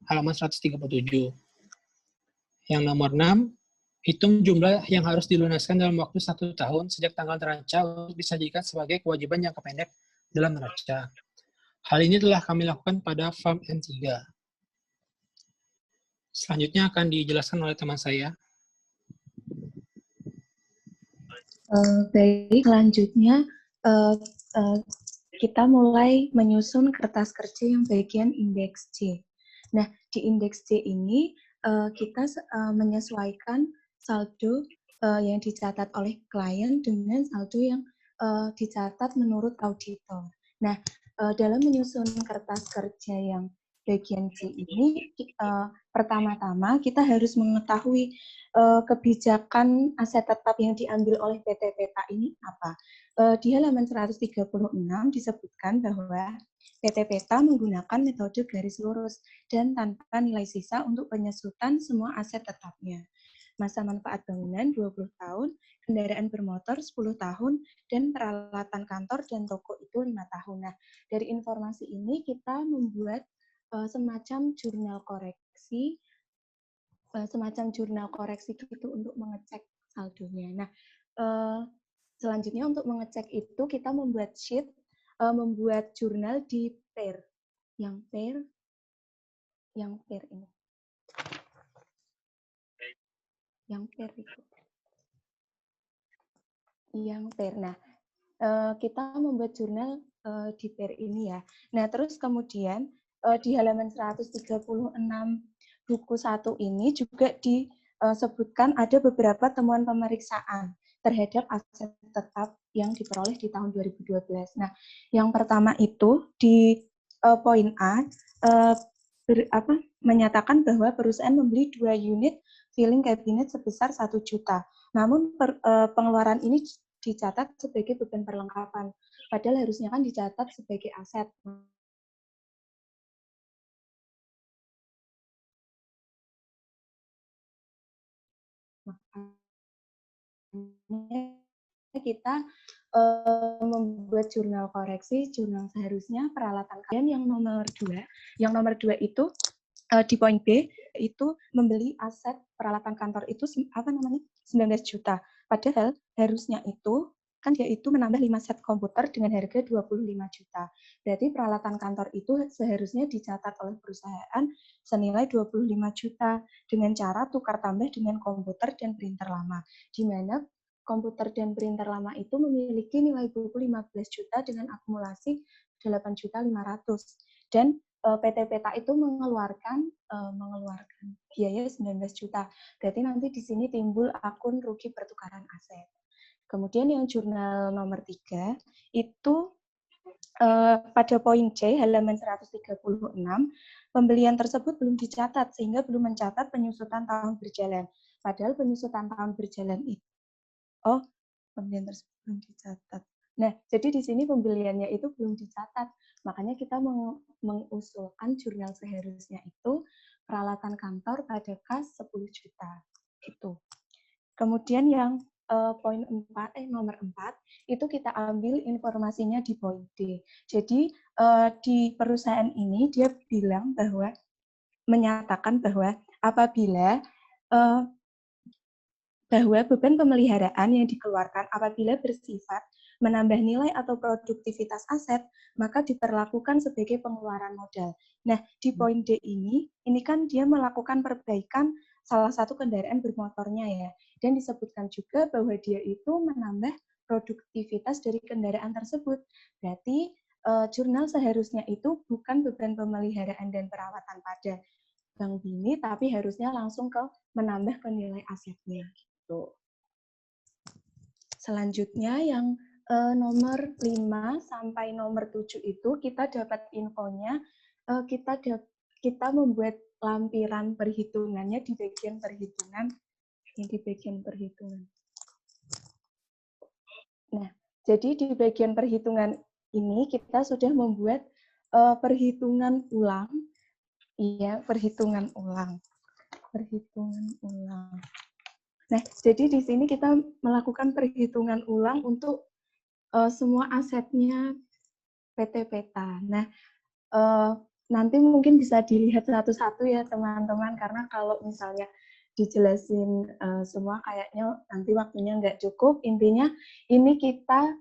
halaman 137. Yang nomor 6, hitung jumlah yang harus dilunaskan dalam waktu 1 tahun sejak tanggal neraca untuk disajikan sebagai kewajiban jangka pendek dalam neraca. Hal ini telah kami lakukan pada Form N3. Selanjutnya akan dijelaskan oleh teman saya. Baik, selanjutnya kita mulai menyusun kertas kerja yang bagian indeks C. Nah, di indeks C ini kita menyesuaikan saldo yang dicatat oleh klien dengan saldo yang dicatat menurut auditor. Nah, dalam menyusun kertas kerja yang bagian C ini, pertama-tama kita harus mengetahui kebijakan aset tetap yang diambil oleh PT Peta ini apa. Di halaman 136 disebutkan bahwa PT Peta menggunakan metode garis lurus dan tanpa nilai sisa untuk penyesutan semua aset tetapnya. Masa manfaat bangunan 20 tahun, kendaraan bermotor 10 tahun, dan peralatan kantor dan toko itu 5 tahun. Nah, dari informasi ini kita membuat semacam jurnal koreksi semacam jurnal koreksi gitu untuk mengecek saldonya. Nah, selanjutnya untuk mengecek itu kita membuat sheet, membuat jurnal di pair. Yang pair ini. Yang pair itu. Yang pair. Nah, kita membuat jurnal di pair ini ya. Nah, terus kemudian di halaman 136 buku 1 ini juga disebutkan ada beberapa temuan pemeriksaan terhadap aset tetap yang diperoleh di tahun 2012. Nah, yang pertama itu di poin A menyatakan bahwa perusahaan membeli 2 unit filing cabinet sebesar 1 juta. Namun pengeluaran ini dicatat sebagai beban perlengkapan. Padahal harusnya kan dicatat sebagai aset. Makanya kita membuat jurnal koreksi, jurnal seharusnya peralatan kalian yang nomor 2. Yang nomor 2 itu di poin B itu membeli aset peralatan kantor itu 19 juta. Padahal harusnya itu kan dia itu menambah 5 set komputer dengan harga 25 juta. Berarti peralatan kantor itu seharusnya dicatat oleh perusahaan senilai 25 juta dengan cara tukar tambah dengan komputer dan printer lama. Di mana komputer dan printer lama itu memiliki nilai buku 15 juta dengan akumulasi 8.500.000. Dan PT Peta itu mengeluarkan biaya 19 juta. Berarti nanti di sini timbul akun rugi pertukaran aset. Kemudian yang jurnal nomor 3 itu pada poin C halaman 136 pembelian tersebut belum dicatat sehingga belum mencatat penyusutan tahun berjalan. Padahal penyusutan tahun berjalan itu pembelian tersebut belum dicatat. Nah, jadi di sini pembeliannya itu belum dicatat. Makanya kita mengusulkan jurnal seharusnya itu peralatan kantor pada kas 10 juta. Gitu. Kemudian yang nomor 4, itu kita ambil informasinya di poin D. Jadi di perusahaan ini dia menyatakan bahwa apabila beban pemeliharaan yang dikeluarkan apabila bersifat menambah nilai atau produktivitas aset, maka diperlakukan sebagai pengeluaran modal. Nah, di poin D ini kan dia melakukan perbaikan salah satu kendaraan bermotornya ya, dan disebutkan juga bahwa dia itu menambah produktivitas dari kendaraan tersebut. Berarti jurnal seharusnya itu bukan beban pemeliharaan dan perawatan pada Bank Bini, tapi harusnya langsung ke menambah ke nilai asetnya. Selanjutnya yang nomor 5 sampai nomor 7 itu kita dapat infonya, kita membuat lampiran perhitungannya di bagian perhitungan. Nah, jadi di bagian perhitungan ini kita sudah membuat perhitungan ulang. Iya, perhitungan ulang. Nah, jadi di sini kita melakukan perhitungan ulang untuk semua asetnya PT Peta. Nah, nanti mungkin bisa dilihat satu-satu ya teman-teman, karena kalau misalnya dijelasin semua kayaknya nanti waktunya nggak cukup. Intinya ini kita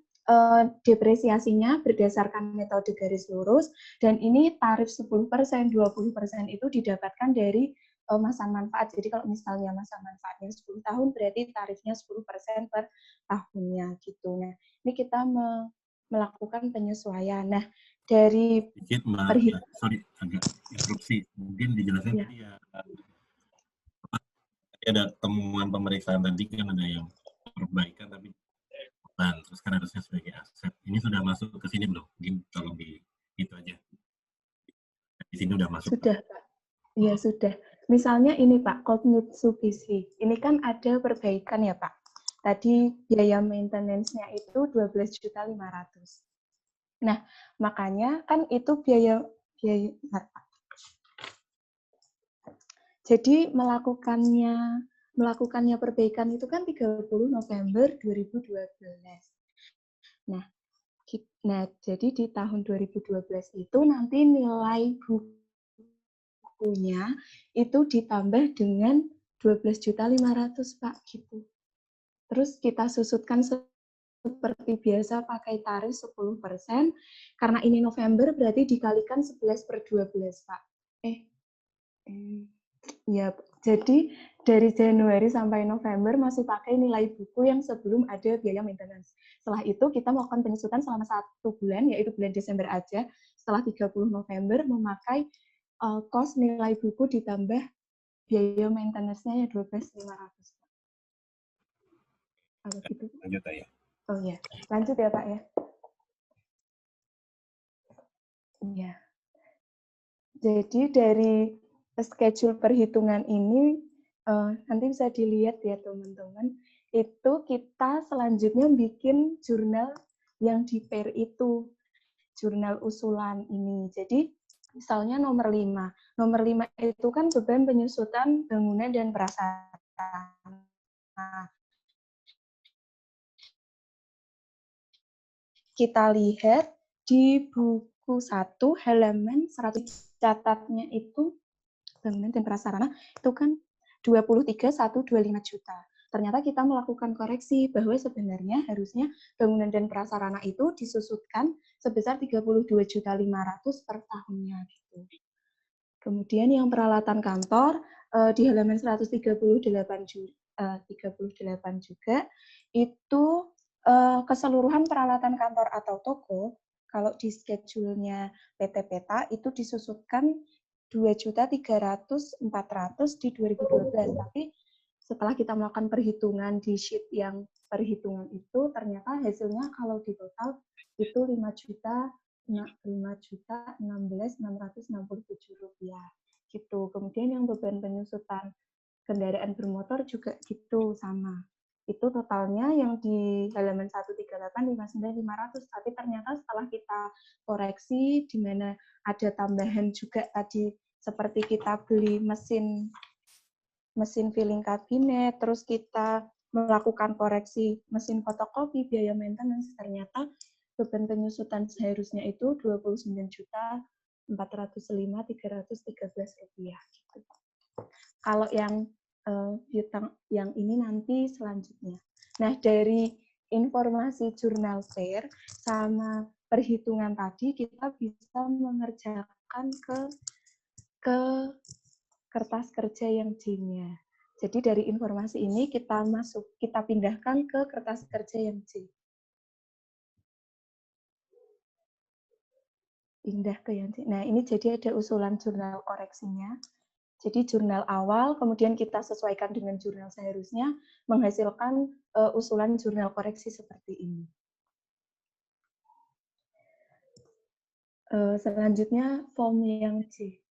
depresiasinya berdasarkan metode garis lurus, dan ini tarif 10%, 20% itu didapatkan dari masa manfaat. Jadi kalau misalnya masa manfaatnya 10 tahun, berarti tarifnya 10% per tahunnya gitu. Nah, ini kita melakukan penyesuaian. Nah, dari sorry agak interupsi. Mungkin dijelaskan tadi ya. Ada temuan pemeriksaan tadi kan ada yang perbaikan tapi terus kan harusnya sebagai aset. Ini sudah masuk ke sini belum? Mungkin tolong di itu aja. Di sini udah masuk. Sudah, Pak. Iya, sudah. Misalnya ini, Pak, Mitsubishi. Ini kan ada perbaikan ya, Pak. Tadi biaya maintenance-nya itu 12.500.000. Nah, makanya kan itu biaya jadi melakukannya perbaikan itu kan 30 November 2012. Nah, jadi di tahun 2012 itu nanti nilai bukunya itu ditambah dengan 12.500.000 Pak, gitu. Terus kita susutkan seperti biasa pakai tarif 10%, karena ini November berarti dikalikan 11/12 Pak. Ya, jadi dari Januari sampai November masih pakai nilai buku yang sebelum ada biaya maintenance. Setelah itu kita melakukan penyusutan selama 1 bulan, yaitu bulan Desember aja. Setelah 30 November memakai kos nilai buku ditambah biaya maintenance-nya ya 12.500. Kalau gitu. Lanjut ya. Oh ya, lanjut ya Pak ya. Iya. Jadi dari schedule perhitungan ini nanti bisa dilihat ya teman-teman. Itu kita selanjutnya bikin jurnal yang di pair itu, jurnal usulan ini. Jadi misalnya nomor 5. Nomor 5 itu kan beban penyusutan bangunan dan prasarana. Kita lihat di buku 1 halaman 100 catatnya itu bangunan dan prasarana itu kan 23.125 juta. Ternyata kita melakukan koreksi bahwa sebenarnya harusnya bangunan dan prasarana itu disusutkan sebesar 32.500 per tahunnya gitu. Kemudian yang peralatan kantor di halaman 138 juga itu keseluruhan peralatan kantor atau toko kalau di schedule-nya PT Peta itu disusutkan 2.300.400 di 2012. Tapi setelah kita melakukan perhitungan di sheet yang perhitungan itu, ternyata hasilnya kalau di total itu 5.016.667 rupiah. Gitu. Kemudian yang beban penyusutan kendaraan bermotor juga gitu sama. Itu totalnya yang di halaman 138 59.500, tapi ternyata setelah kita koreksi di mana ada tambahan juga tadi seperti kita beli mesin filling kabinet, terus kita melakukan koreksi mesin fotokopi, biaya maintenance, ternyata beban penyusutan seharusnya itu 29.405.313 rupiah. Gitu. Kalau yang yang ini nanti selanjutnya. Nah, dari informasi jurnal pair sama perhitungan tadi kita bisa mengerjakan ke kertas kerja yang J-nya. Jadi dari informasi ini kita pindahkan ke kertas kerja yang J. Pindah ke yang J. Nah, ini jadi ada usulan jurnal koreksinya. Jadi jurnal awal, kemudian kita sesuaikan dengan jurnal seharusnya, menghasilkan usulan jurnal koreksi seperti ini. Selanjutnya form yang J.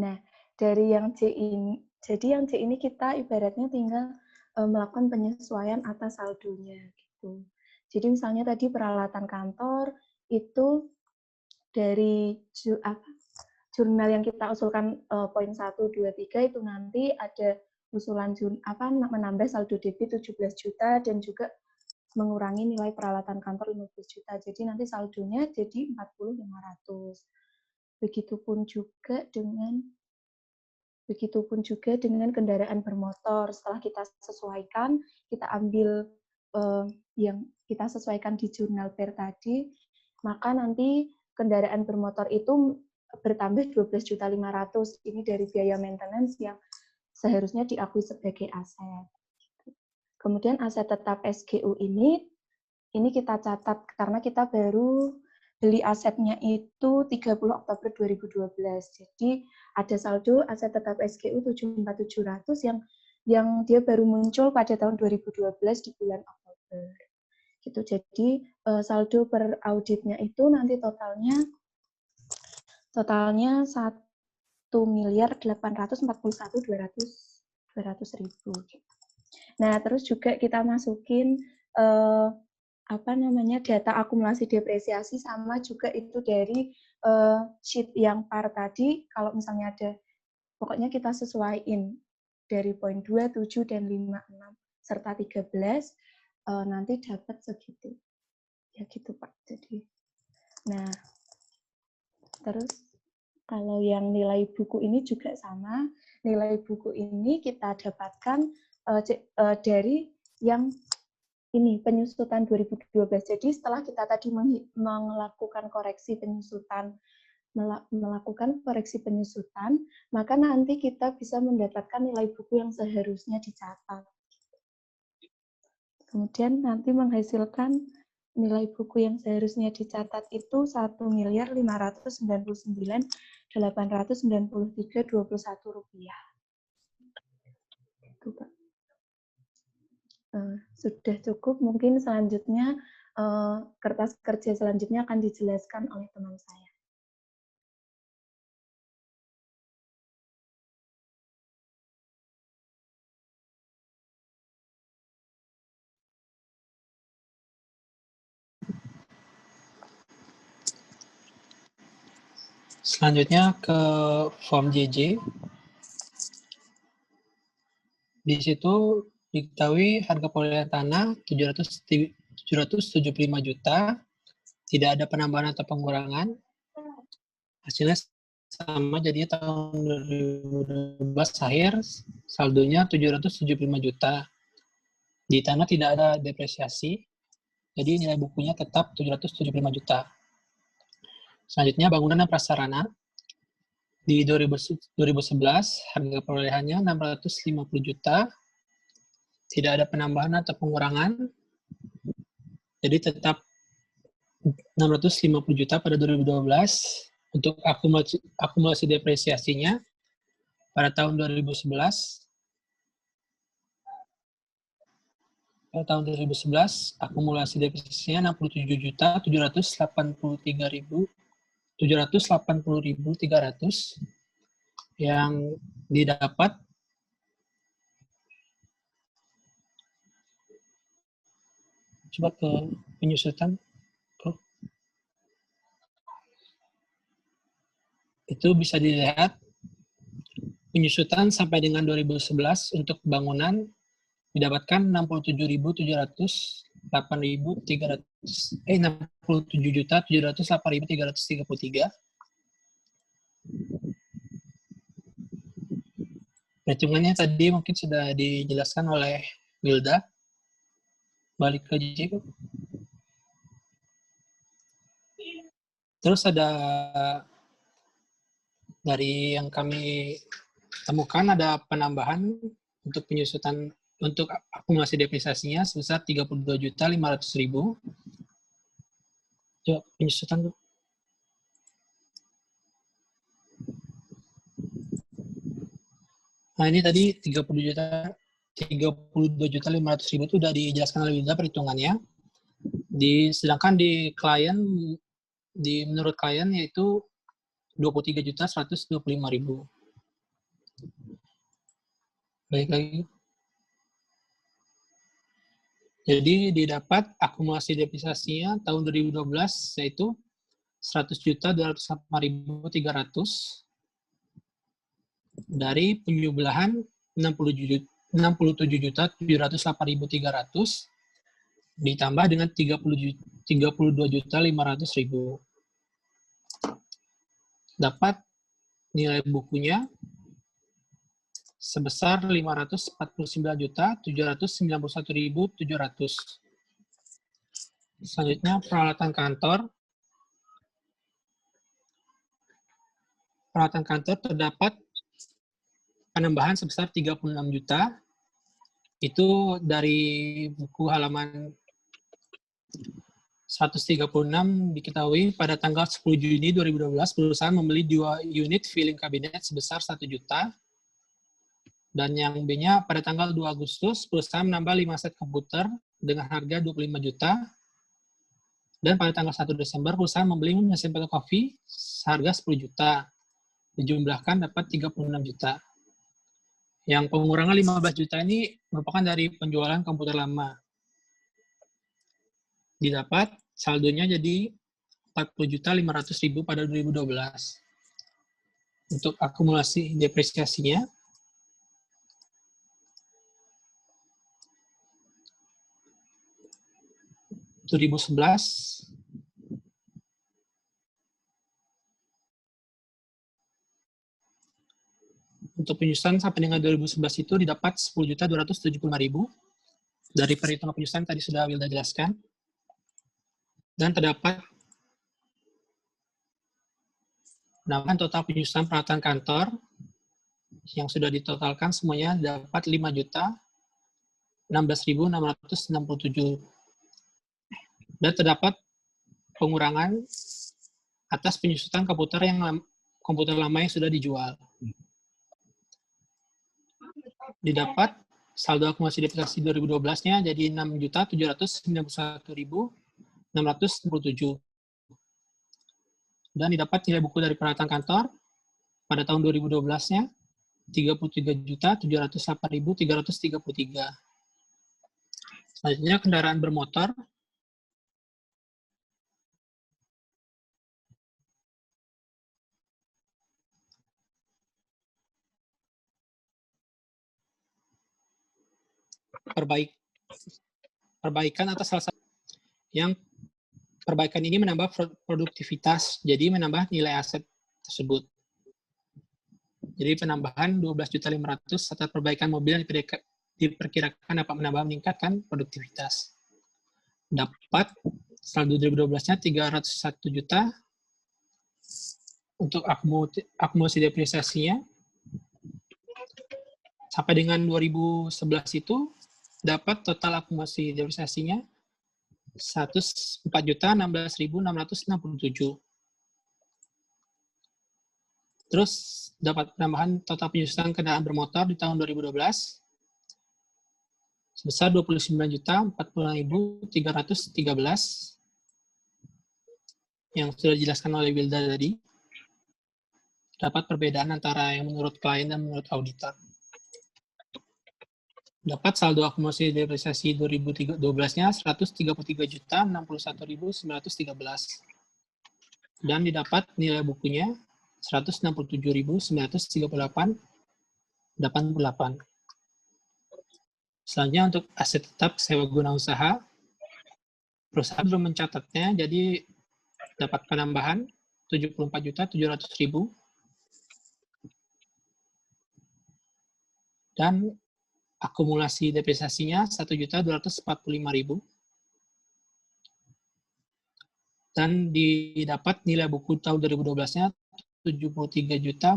Nah, dari yang J ini, jadi yang J ini kita ibaratnya tinggal melakukan penyesuaian atas saldonya gitu. Jadi misalnya tadi peralatan kantor itu dari jurnal yang kita usulkan poin 1, 2, 3 itu nanti ada usulan menambah saldo debit 17 juta dan juga mengurangi nilai peralatan kantor 15 juta. Jadi nanti saldonya jadi 40.500. Begitupun juga dengan kendaraan bermotor. Setelah kita sesuaikan, kita ambil yang kita sesuaikan di jurnal pair tadi, maka nanti kendaraan bermotor itu bertambah 12.500. Ini dari biaya maintenance yang seharusnya diakui sebagai aset. Kemudian aset tetap SGU ini kita catat karena kita baru beli asetnya itu 30 Oktober 2012. Jadi ada saldo aset tetap SGU 74.700 yang dia baru muncul pada tahun 2012 di bulan Oktober. Gitu. Jadi saldo per auditnya itu nanti totalnya 1.841.200.000. Nah, terus juga kita masukin data akumulasi depresiasi sama juga itu dari sheet yang par tadi. Kalau misalnya ada, pokoknya kita sesuaiin dari poin 2, 7, dan 5, 6, serta 13, nanti dapat segitu. Ya gitu, Pak. Terus kalau yang nilai buku ini juga sama. Nilai buku ini kita dapatkan dari yang ini penyusutan 2012. Jadi setelah kita tadi melakukan koreksi penyusutan, maka nanti kita bisa mendapatkan nilai buku yang seharusnya dicatat. Kemudian nanti menghasilkan nilai buku yang seharusnya dicatat itu 1.599.893.21 rupiah. Itu, Pak. Sudah cukup, mungkin selanjutnya kertas kerja selanjutnya akan dijelaskan oleh teman saya. Selanjutnya ke form JJ. Di situ diketahui harga perolehan tanah 775 juta, tidak ada penambahan atau pengurangan. Hasilnya sama, jadinya tahun 2012 akhir saldonya 775 juta. Di tanah tidak ada depresiasi, jadi nilai bukunya tetap 775 juta. Selanjutnya bangunan dan prasarana. Di 2011 harga perolehannya 650 juta, tidak ada penambahan atau pengurangan, jadi tetap 650 juta pada 2012. Untuk akumulasi depresiasinya pada tahun 2011, akumulasi depresiasinya 67.780.300 yang didapat coba ke penyusutan. Itu bisa dilihat penyusutan sampai dengan 2011 untuk bangunan didapatkan 67.708.333. Perhitungannya tadi mungkin sudah dijelaskan oleh Wilda. Balik ke JJ. Terus ada dari yang kami temukan ada penambahan untuk penyusutan untuk akumulasi depresiasinya sebesar 32.500.000. Coba penyusutan. Nah, ini tadi 32.500.000 itu sudah dijelaskan oleh Wilda perhitungannya. Sedangkan di klien menurut klien yaitu 23.125.000. Baik lagi. Jadi didapat akumulasi depresiasinya tahun 2012 yaitu 100.208.300 dari penyubelahan 67.708.300 ditambah dengan 32.500.000. Dapat nilai bukunya sebesar 549.791.700. Selanjutnya peralatan kantor. Peralatan kantor terdapat penambahan sebesar 36 juta. Itu dari buku halaman 136 diketahui pada tanggal 10 Juni 2012 perusahaan membeli 2 unit filing kabinet sebesar 1 juta. Dan yang B-nya pada tanggal 2 Agustus perusahaan menambah 5 set komputer dengan harga 25 juta. Dan pada tanggal 1 Desember perusahaan membeli mesin fotokopi seharga 10 juta. Dijumlahkan dapat 36 juta. Yang pengurangan 15 juta ini merupakan dari penjualan komputer lama. Didapat saldonya jadi 40.500.000 pada 2012. Untuk akumulasi depresiasinya 2011 untuk penyusutan sampai dengan 2011 itu didapat 10.275.000 dari perhitungan penyusutan tadi sudah Wilda jelaskan. Dan terdapat penambahan total penyusutan peralatan kantor yang sudah ditotalkan semuanya dapat 5.016.667. Dan terdapat pengurangan atas penyusutan komputer lama yang sudah dijual. Didapat saldo akumulasi depresiasi 2012-nya jadi 6.791.667. Dan didapat nilai buku dari peralatan kantor pada tahun 2012-nya 33.708.333. Selanjutnya kendaraan bermotor. Perbaikan atas salah satu yang perbaikan ini menambah produktivitas, jadi menambah nilai aset tersebut. Jadi penambahan 12.500.000 serta perbaikan mobil yang diperkirakan dapat meningkatkan produktivitas. Dapat saldo 2012-nya 301 juta untuk akumulasi depresiasinya. Sampai dengan 2011 itu dapat total akumulasi depresiasinya 104.016.667. Terus dapat penambahan total penyusutan kendaraan bermotor di tahun 2012 sebesar 29.046.313 yang sudah dijelaskan oleh Wilda tadi. Dapat perbedaan antara yang menurut klien dan menurut auditor. Dapat saldo akumulasi depresiasi 2012-nya 133.061.913. Dan didapat nilai bukunya 167.938.88. Selanjutnya untuk aset tetap sewa guna usaha, perusahaan belum mencatatnya, jadi dapat penambahan 74.700.000 dan akumulasi depresiasinya 1.245.000 dan didapat nilai buku tahun 2012-nya 73.455.000.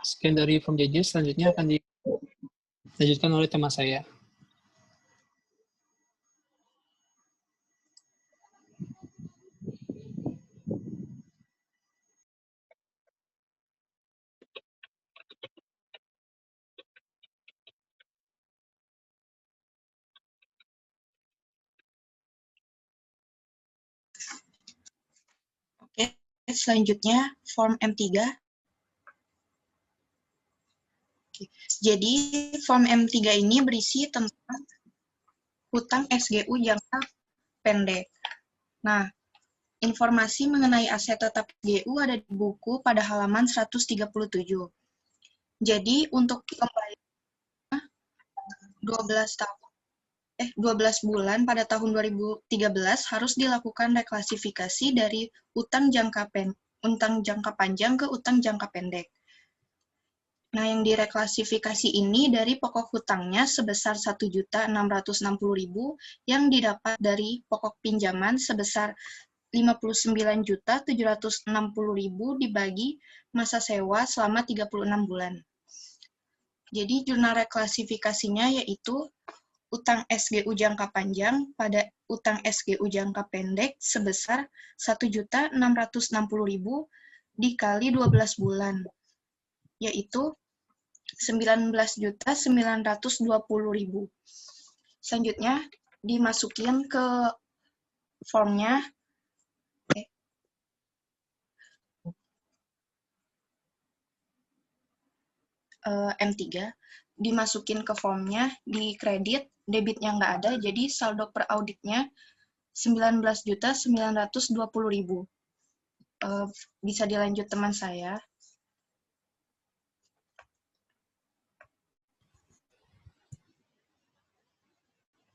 Sekian dari From JJ, selanjutnya akan dilanjutkan oleh teman saya. Oke, selanjutnya Form M3. Jadi Form M3 ini berisi tentang hutang SGU jangka pendek. Nah, informasi mengenai aset tetap SGU ada di buku pada halaman 137. Jadi untuk pembayaran 12 bulan pada tahun 2013 harus dilakukan reklasifikasi dari utang jangka panjang ke utang jangka pendek. Nah, yang direklasifikasi ini dari pokok hutangnya sebesar 1.660.000 yang didapat dari pokok pinjaman sebesar 59.760.000 dibagi masa sewa selama 36 bulan. Jadi jurnal reklasifikasinya yaitu utang SGU jangka panjang pada utang SGU jangka pendek sebesar 1.660.000 dikali 12 bulan, yaitu 19.920.000. Selanjutnya dimasukin ke formnya. M3, dimasukin ke formnya, di kredit, debitnya nggak ada, jadi saldo per auditnya 19.920.000. Bisa dilanjut teman saya.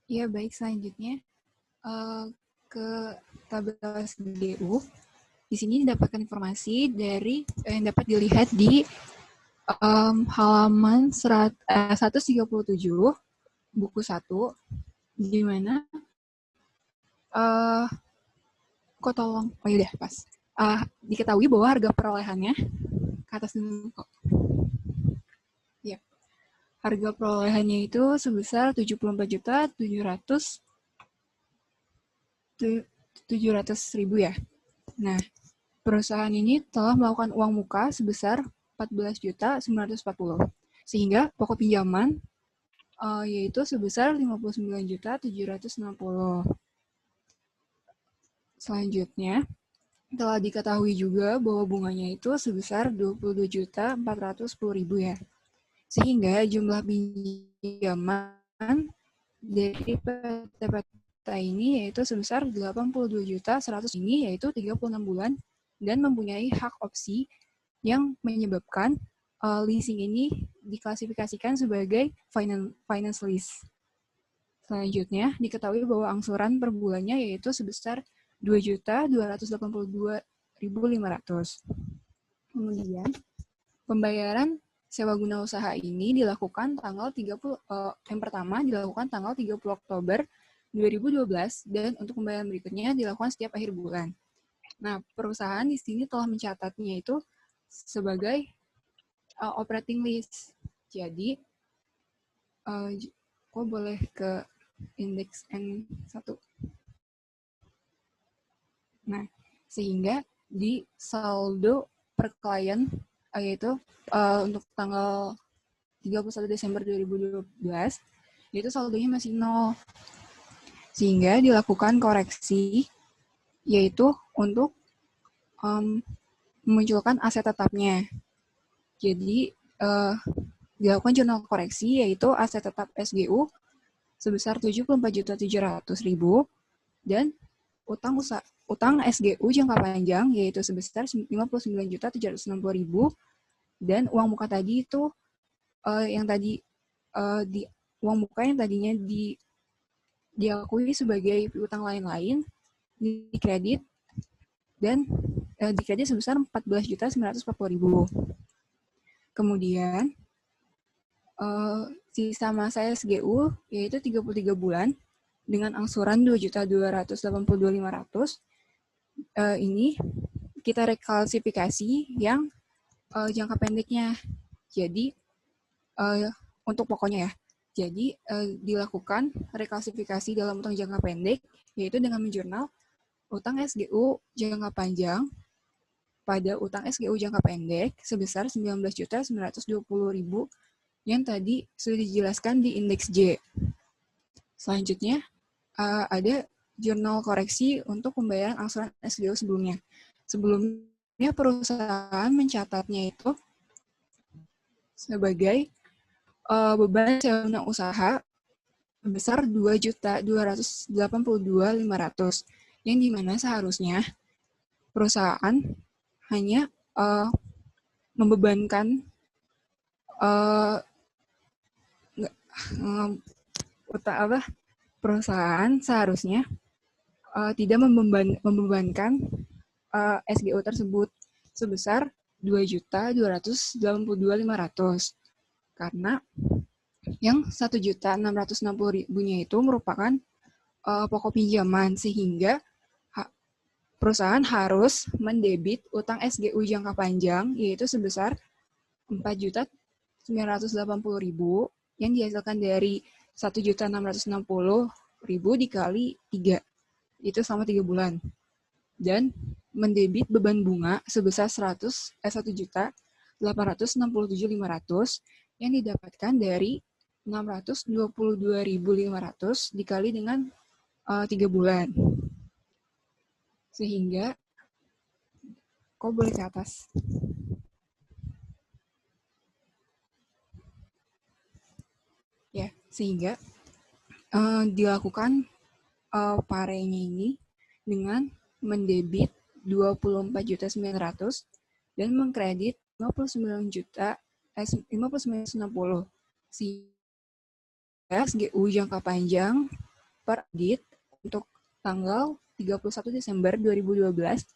Ya, baik, selanjutnya. ke tabel SGU, di sini didapatkan informasi dari yang dapat dilihat di halaman 137 buku 1, di mana kok tolong, oh yaudah pas. Diketahui bahwa harga perolehannya ke atas dulu kok. Ya, harga perolehannya itu sebesar 74.700.000 ya. Nah, perusahaan ini telah melakukan uang muka sebesar 14.940, sehingga pokok pinjaman yaitu sebesar 59.760. Selanjutnya, telah diketahui juga bahwa bunganya itu sebesar 22.410.000 ya. Sehingga jumlah pinjaman dari PT ini yaitu sebesar 82.100 ini, yaitu 36 bulan dan mempunyai hak opsi yang menyebabkan leasing ini diklasifikasikan sebagai finance lease. Selanjutnya, diketahui bahwa angsuran per bulannya yaitu sebesar 2.282.500. Kemudian, pembayaran sewa guna usaha ini dilakukan yang pertama dilakukan tanggal 30 Oktober 2012 dan untuk pembayaran berikutnya dilakukan setiap akhir bulan. Nah, perusahaan di sini telah mencatatnya itu sebagai operating lease. Jadi, kok boleh ke indeks N1. Nah, sehingga di saldo per klien yaitu untuk tanggal 31 Desember 2012 yaitu saldonya masih 0. Sehingga dilakukan koreksi yaitu untuk memunculkan aset tetapnya. Jadi dilakukan jurnal koreksi yaitu aset tetap SGU sebesar 74.700.000 dan utang SGU jangka panjang yaitu sebesar 59.760.000 dan uang muka tadi itu uang muka yang tadinya diakui sebagai piutang lain-lain dikredit dan dikredit sebesar 14.940.000. Kemudian sisa masa SGU yaitu 33 bulan dengan angsuran 2.282.500. Ini kita reklasifikasi yang jangka pendeknya. Jadi untuk pokoknya ya. Jadi dilakukan reklasifikasi dalam utang jangka pendek yaitu dengan menjurnal utang SGU jangka panjang pada utang SGU jangka pendek sebesar 19.920.000 yang tadi sudah dijelaskan di indeks J. Selanjutnya ada jurnal koreksi untuk pembayaran angsuran SGU sebelumnya. Sebelumnya perusahaan mencatatnya itu sebagai beban sewa guna usaha sebesar 2.282.500 yang dimana seharusnya perusahaan hanya membebankan perusahaan seharusnya tidak membebankan SGU tersebut sebesar 2.282.500 karena yang 1.660.000-nya itu merupakan pokok pinjaman sehingga perusahaan harus mendebit utang SGU jangka panjang yaitu sebesar 4.980.000 yang dihasilkan dari 1.660.000 dikali 3. Itu selama 3 bulan. Dan mendebit beban bunga sebesar 1.867.500 yang didapatkan dari 622.500 dikali dengan 3 bulan. Sehingga, kok boleh ke atas? Ya, sehingga dilakukan parenya ini dengan mendebit 24.900 dan mengkredit 59.960 sehingga SGU jangka panjang per audit untuk tanggal 31 Desember 2012,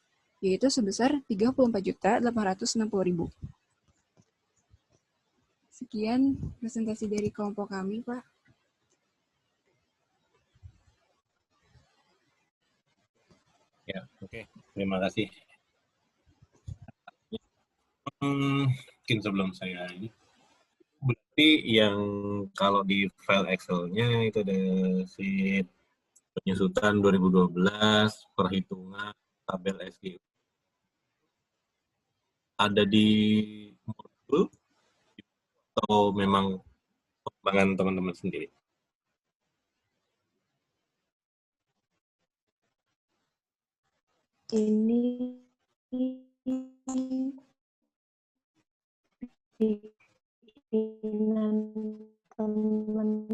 yaitu sebesar 34.860.000. Sekian presentasi dari kelompok kami, Pak. Ya, oke. Terima kasih. Mungkin sebelum saya ini, berarti yang kalau di file Excel-nya itu ada sheet penyusutan 2012, perhitungan tabel SG. Ada di modul atau memang pengembangan teman-teman sendiri? Ini bikinan teman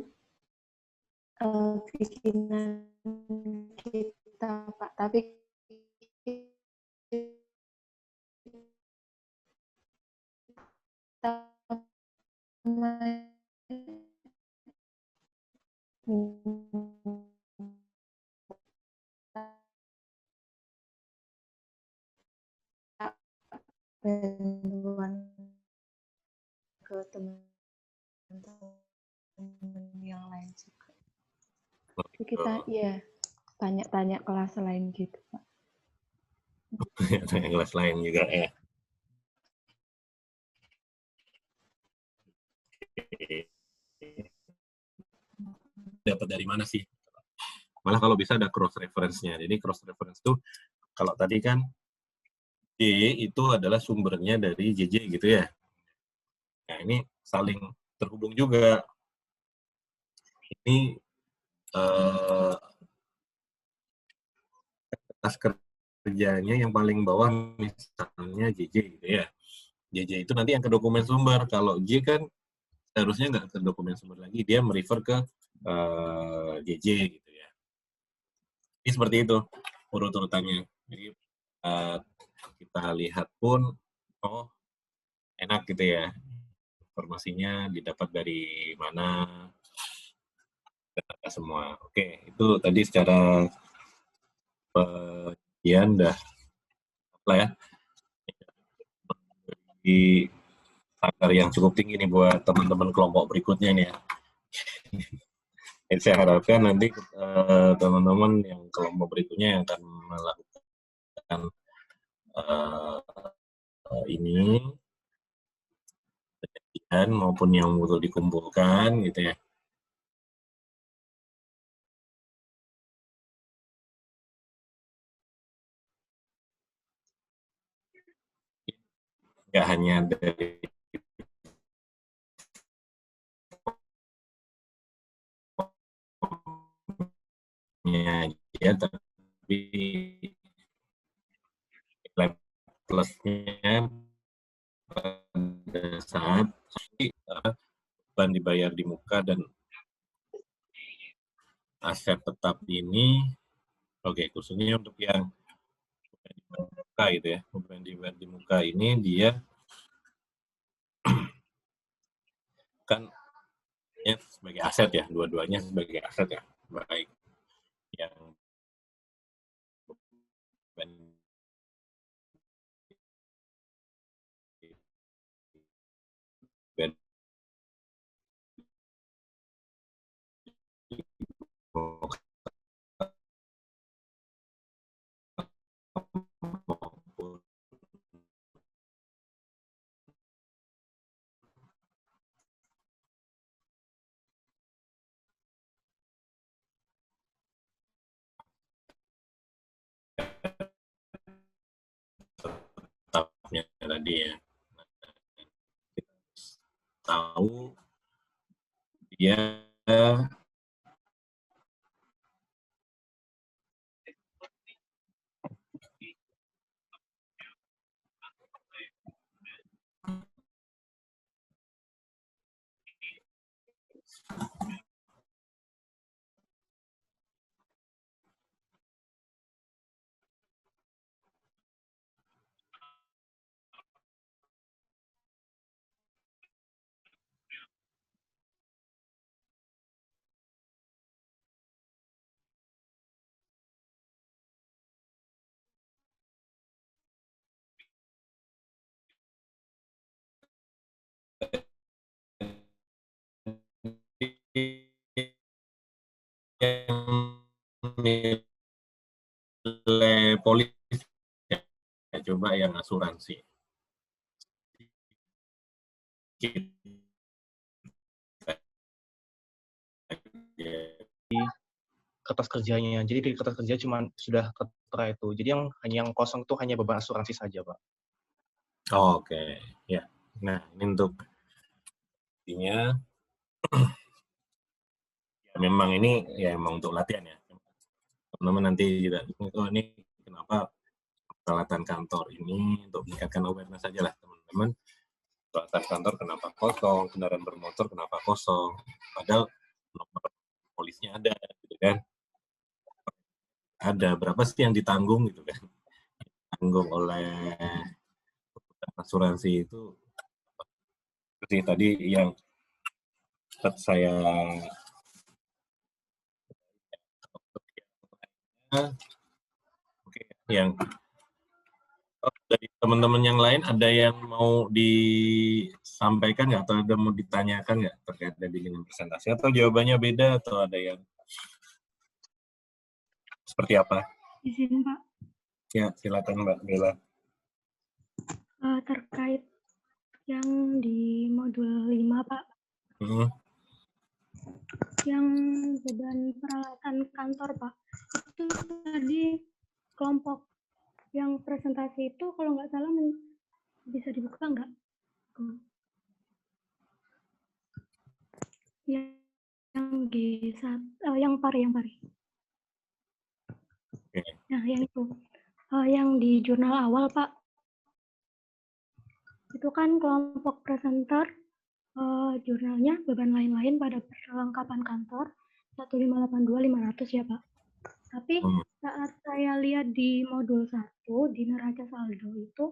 bikinan kita, Pak. Tapi kita bantuan ke teman-teman yang lain juga. Jadi kita ya tanya-tanya kelas lain gitu, Pak. Tanya kelas lain juga ya. Dapat dari mana sih? Malah kalau bisa ada cross reference-nya. Jadi cross reference itu kalau tadi kan D itu adalah sumbernya dari JJ gitu ya. Nah, ini saling terhubung juga. Ini kertas kerjanya yang paling bawah misalnya JJ gitu ya. JJ itu nanti yang ke dokumen sumber. Kalau J kan seharusnya nggak ke dokumen sumber lagi, dia merefer ke JJ gitu ya. Ini seperti itu urut-urutannya. Jadi kita lihat pun, oh enak gitu ya, informasinya didapat dari mana, data semua. Oke, itu tadi secara penyajian dah lah ya. Di standar yang cukup tinggi nih buat teman-teman kelompok berikutnya nih ya. Jadi saya harapkan nanti teman-teman yang kelompok berikutnya yang akan melakukan ini penyajian maupun yang butuh dikumpulkan gitu ya. Nggak hanya dari aja, tapi nilai plusnya pada saat beban dibayar di muka dan aset tetap ini, oke, khususnya untuk yang beban di muka gitu ya, beban dibayar di muka ini dia kan ya, sebagai aset ya, dua-duanya sebagai aset ya, baik yang beban maupun tetapnya tadi ya. Kita tahu dia nilai polis, ya, coba yang asuransi. Kertas kerjanya. Jadi di kertas kerja cuma sudah tertera itu. Jadi yang kosong itu hanya beban asuransi saja, Pak. Oke, ya. Nah, ini untuk intinya ya, memang ini ya emang untuk latihan ya. Teman-teman nanti juga, oh ini kenapa peralatan kantor ini untuk meningkatkan awareness saja lah teman-teman. Peralatan kantor kenapa kosong, kendaraan bermotor kenapa kosong, padahal nomor polisnya ada, gitu kan. Ada berapa sih yang ditanggung gitu kan? Ditanggung oleh asuransi itu seperti tadi yang saya oke, yang dari teman-teman yang lain ada yang mau disampaikan nggak atau ada mau ditanyakan nggak terkait dengan presentasi atau jawabannya beda atau ada yang seperti apa? Izin Pak, Ya silakan Mbak Bella. terkait yang di modul 5 Pak, yang beban peralatan kantor Pak, itu tadi kelompok yang presentasi itu kalau nggak salah bisa dibuka nggak? Yang G1, yang pari. Nah, yang itu. Yang di jurnal awal, Pak. Itu kan kelompok presenter, jurnalnya beban lain-lain pada perlengkapan kantor, 1582500 ya, Pak. Tapi saat saya lihat di modul 1, di neraca saldo itu,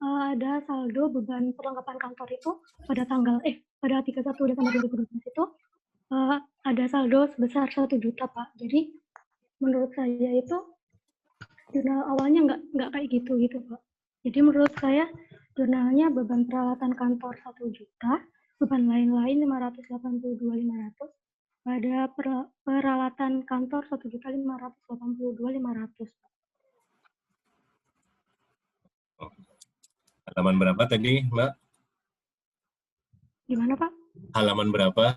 ada saldo beban perlengkapan kantor itu pada pada 31 Desember 2012 itu, ada saldo sebesar 1 juta, Pak. Jadi, menurut saya itu, jurnal awalnya nggak kayak gitu, Pak. Jadi, menurut saya, jurnalnya beban peralatan kantor 1 juta, beban lain-lain 582.500, pada peralatan kantor 1.582.500. Halaman berapa tadi, Mbak? Gimana, Pak? Halaman berapa?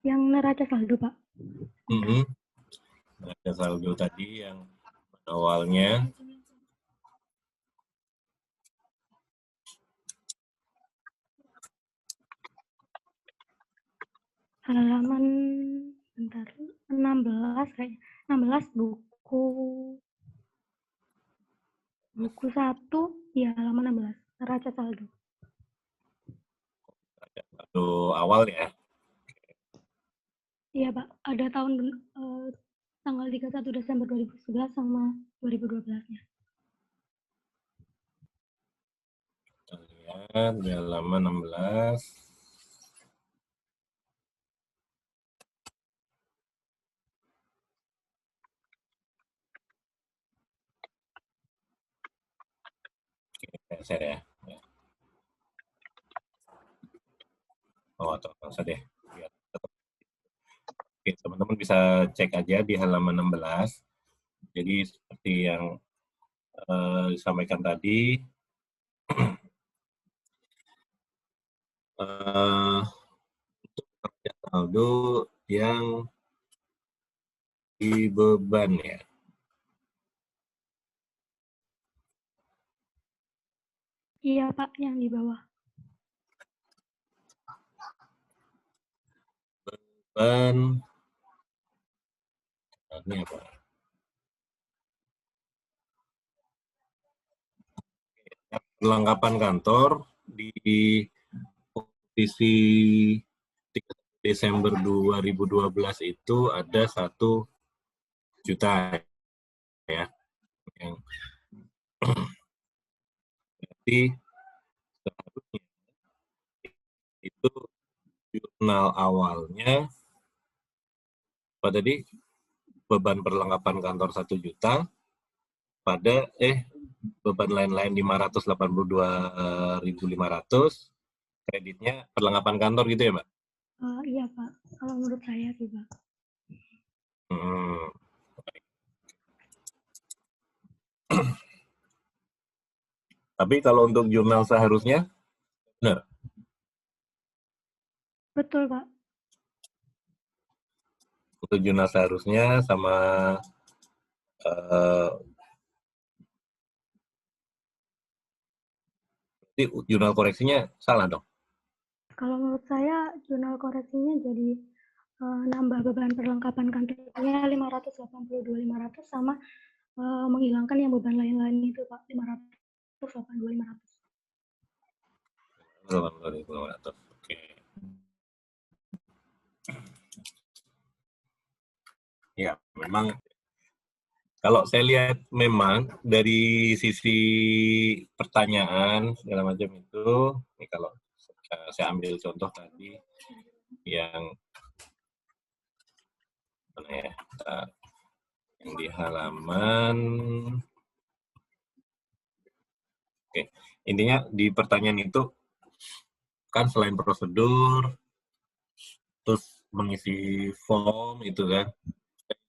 Yang neraca saldo, Pak. Neraca saldo tadi yang awalnya. Halaman 16 kayak 16 buku 1 ya, halaman 16 neraca saldo. Saldo awal ya. Iya, Pak. Ada tanggal 31 Desember 2011 sama 2012-nya. Kita lihat di halaman 16. Share ya. Oh, atau nggak usah deh. Oke, teman-teman bisa cek aja di halaman 16. Jadi seperti yang disampaikan tadi, untuk neraca saldo yang di beban ya. Iya, Pak, yang di bawah. Beban ini apa? Perlengkapan kantor di posisi 3 Desember 2012 itu ada 1 juta ya. Yang berarti seharusnya itu jurnal awalnya apa tadi, beban perlengkapan kantor 1 juta pada beban lain-lain 582.500, kreditnya perlengkapan kantor gitu ya, Mbak? Iya, Pak. kalau menurut saya sih, Pak. Tapi kalau untuk jurnal seharusnya, benar? Betul, Pak. Untuk jurnal seharusnya sama jurnal koreksinya salah dong? Kalau menurut saya, jurnal koreksinya jadi nambah beban perlengkapan kantornya 582.500 sama menghilangkan yang beban lain-lain itu, Pak, 582.500. Oke. Ya, memang kalau saya lihat memang dari sisi pertanyaan segala macam itu, ini kalau saya ambil contoh tadi yang mana ya, yang di halaman, oke, intinya di pertanyaan itu kan selain prosedur, terus mengisi form itu kan,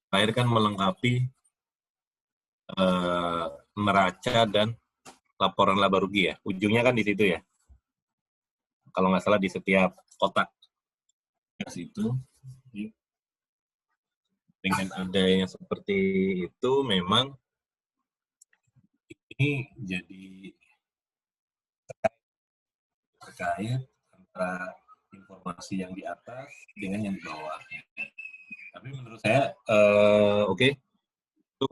terakhir kan melengkapi neraca dan laporan laba rugi ya, ujungnya kan di situ ya, kalau nggak salah di setiap kotak itu. Dengan adanya seperti itu memang ini jadi terkait antara informasi yang di atas dengan yang di bawah. Tapi menurut saya oke, itu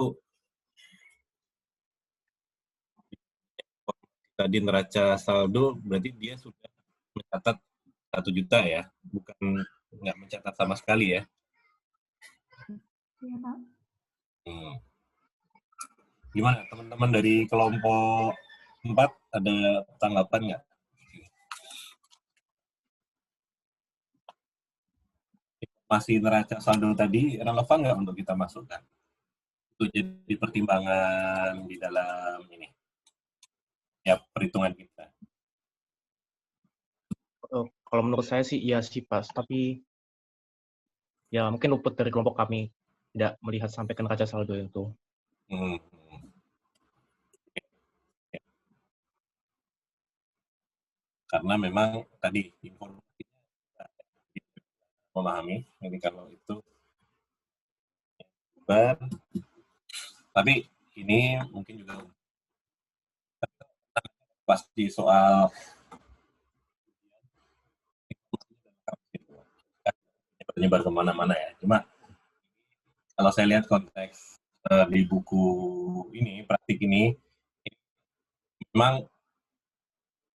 tadi neraca saldo berarti dia sudah mencatat 1 juta ya, bukan nggak mencatat sama sekali ya. Iya, Pak. Gimana teman-teman dari kelompok 4 ada tanggapan nggak? Masih neraca saldo tadi relevan nggak untuk kita masukkan? Itu jadi pertimbangan di dalam ini ya perhitungan kita. Kalau menurut saya sih iya sih Pak, tapi ya mungkin luput dari kelompok kami tidak melihat sampai ke neraca saldo itu. Karena memang tadi informasinya memahami, jadi kalau itu beban, tapi ini mungkin juga pasti soal menyebar kemana-mana ya. Cuma kalau saya lihat konteks di buku ini, praktik ini, memang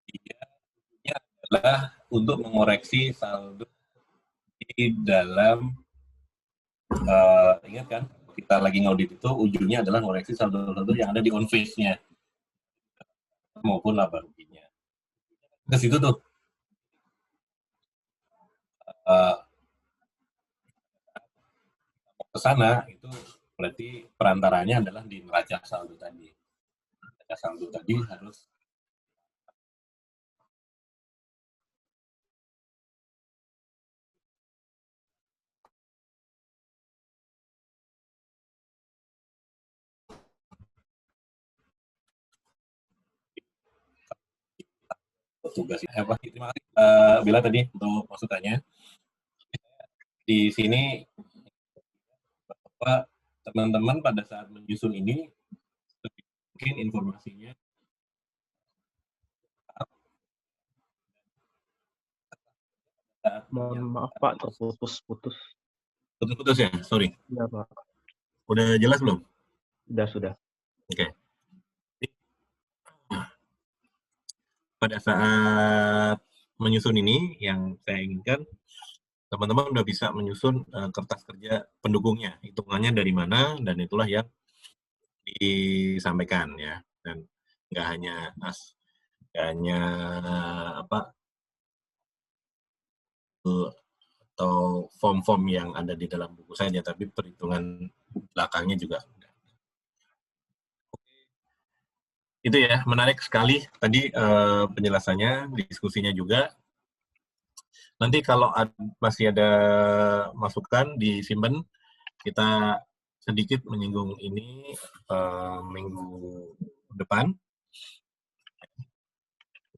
dia adalah untuk mengoreksi saldo di dalam ingat kan kita lagi ngaudit itu ujungnya adalah mengoreksi saldo-saldo yang ada di on face-nya maupun laba ruginya. Ke situ tuh ke sana itu berarti perantaranya adalah di neraca saldo tadi. Neraca saldo tadi harus tugas apa? Terima kasih Bila tadi untuk masukannya. Di sini bahwa teman-teman pada saat menyusun ini mungkin informasinya Mohon maaf Pak, terputus-putus. Putus-putus ya, sorry. Iya Pak. Udah jelas belum? Sudah. Oke. Pada saat menyusun ini, yang saya inginkan, teman-teman udah bisa menyusun kertas kerja pendukungnya, hitungannya dari mana, dan itulah yang disampaikan ya. Dan nggak hanya atau form-form yang ada di dalam buku saja, tapi perhitungan belakangnya juga. Itu ya, menarik sekali tadi penjelasannya, diskusinya juga. Nanti kalau masih ada masukan disimpan, kita sedikit menyinggung ini minggu depan.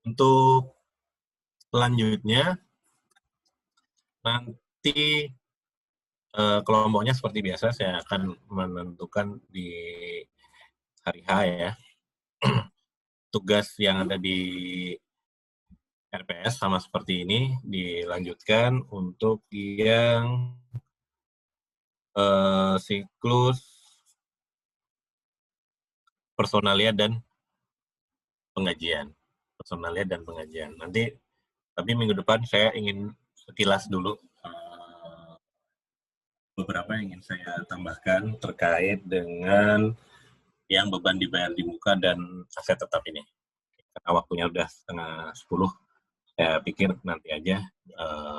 Untuk selanjutnya, nanti kelompoknya seperti biasa, saya akan menentukan di hari H ya. Tugas yang ada di RPS sama seperti ini dilanjutkan untuk yang siklus personalia dan pengajian. Nanti, tapi minggu depan saya ingin sekilas dulu beberapa yang ingin saya tambahkan terkait dengan yang beban dibayar di muka dan aset tetap ini. Karena waktunya udah 9:30, saya pikir nanti aja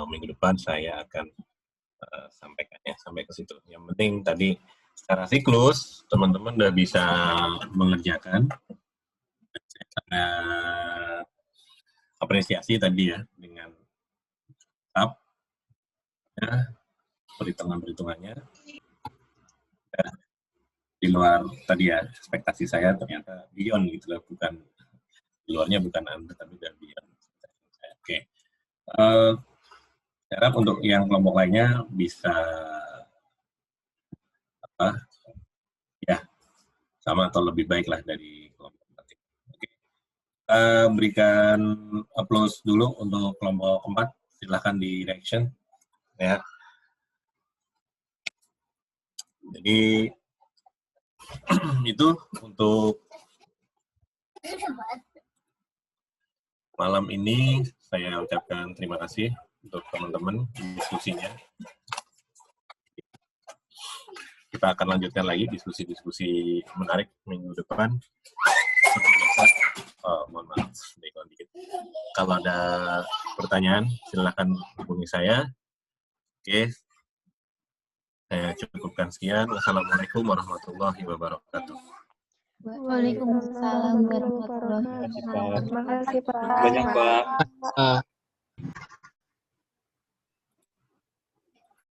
minggu depan saya akan sampaikan ya, sampai ke situ. Yang penting tadi secara siklus teman-teman udah bisa mengerjakan. Saya sangat apresiasi tadi ya dengan tetap ya, perhitungannya. Di luar tadi ya ekspektasi saya, ternyata beyond gitu loh, bukan di luarnya bukan Anda tapi udah beyond. Oke. Saya harap untuk yang kelompok lainnya bisa ya sama atau lebih baik lah dari kelompok nanti. Oke. Berikan applause dulu untuk kelompok 4. Silahkan di reaction ya. Jadi itu untuk malam ini saya ucapkan terima kasih untuk teman-teman diskusinya. Kita akan lanjutkan lagi diskusi-diskusi menarik minggu depan. Mohon maaf, dikit. Kalau ada pertanyaan, silakan hubungi saya. Oke, saya cukupkan sekian. Wassalamualaikum warahmatullahi wabarakatuh. Waalaikumsalam warahmatullahi wabarakatuh. Terima kasih, Pak. Banyak, Pak.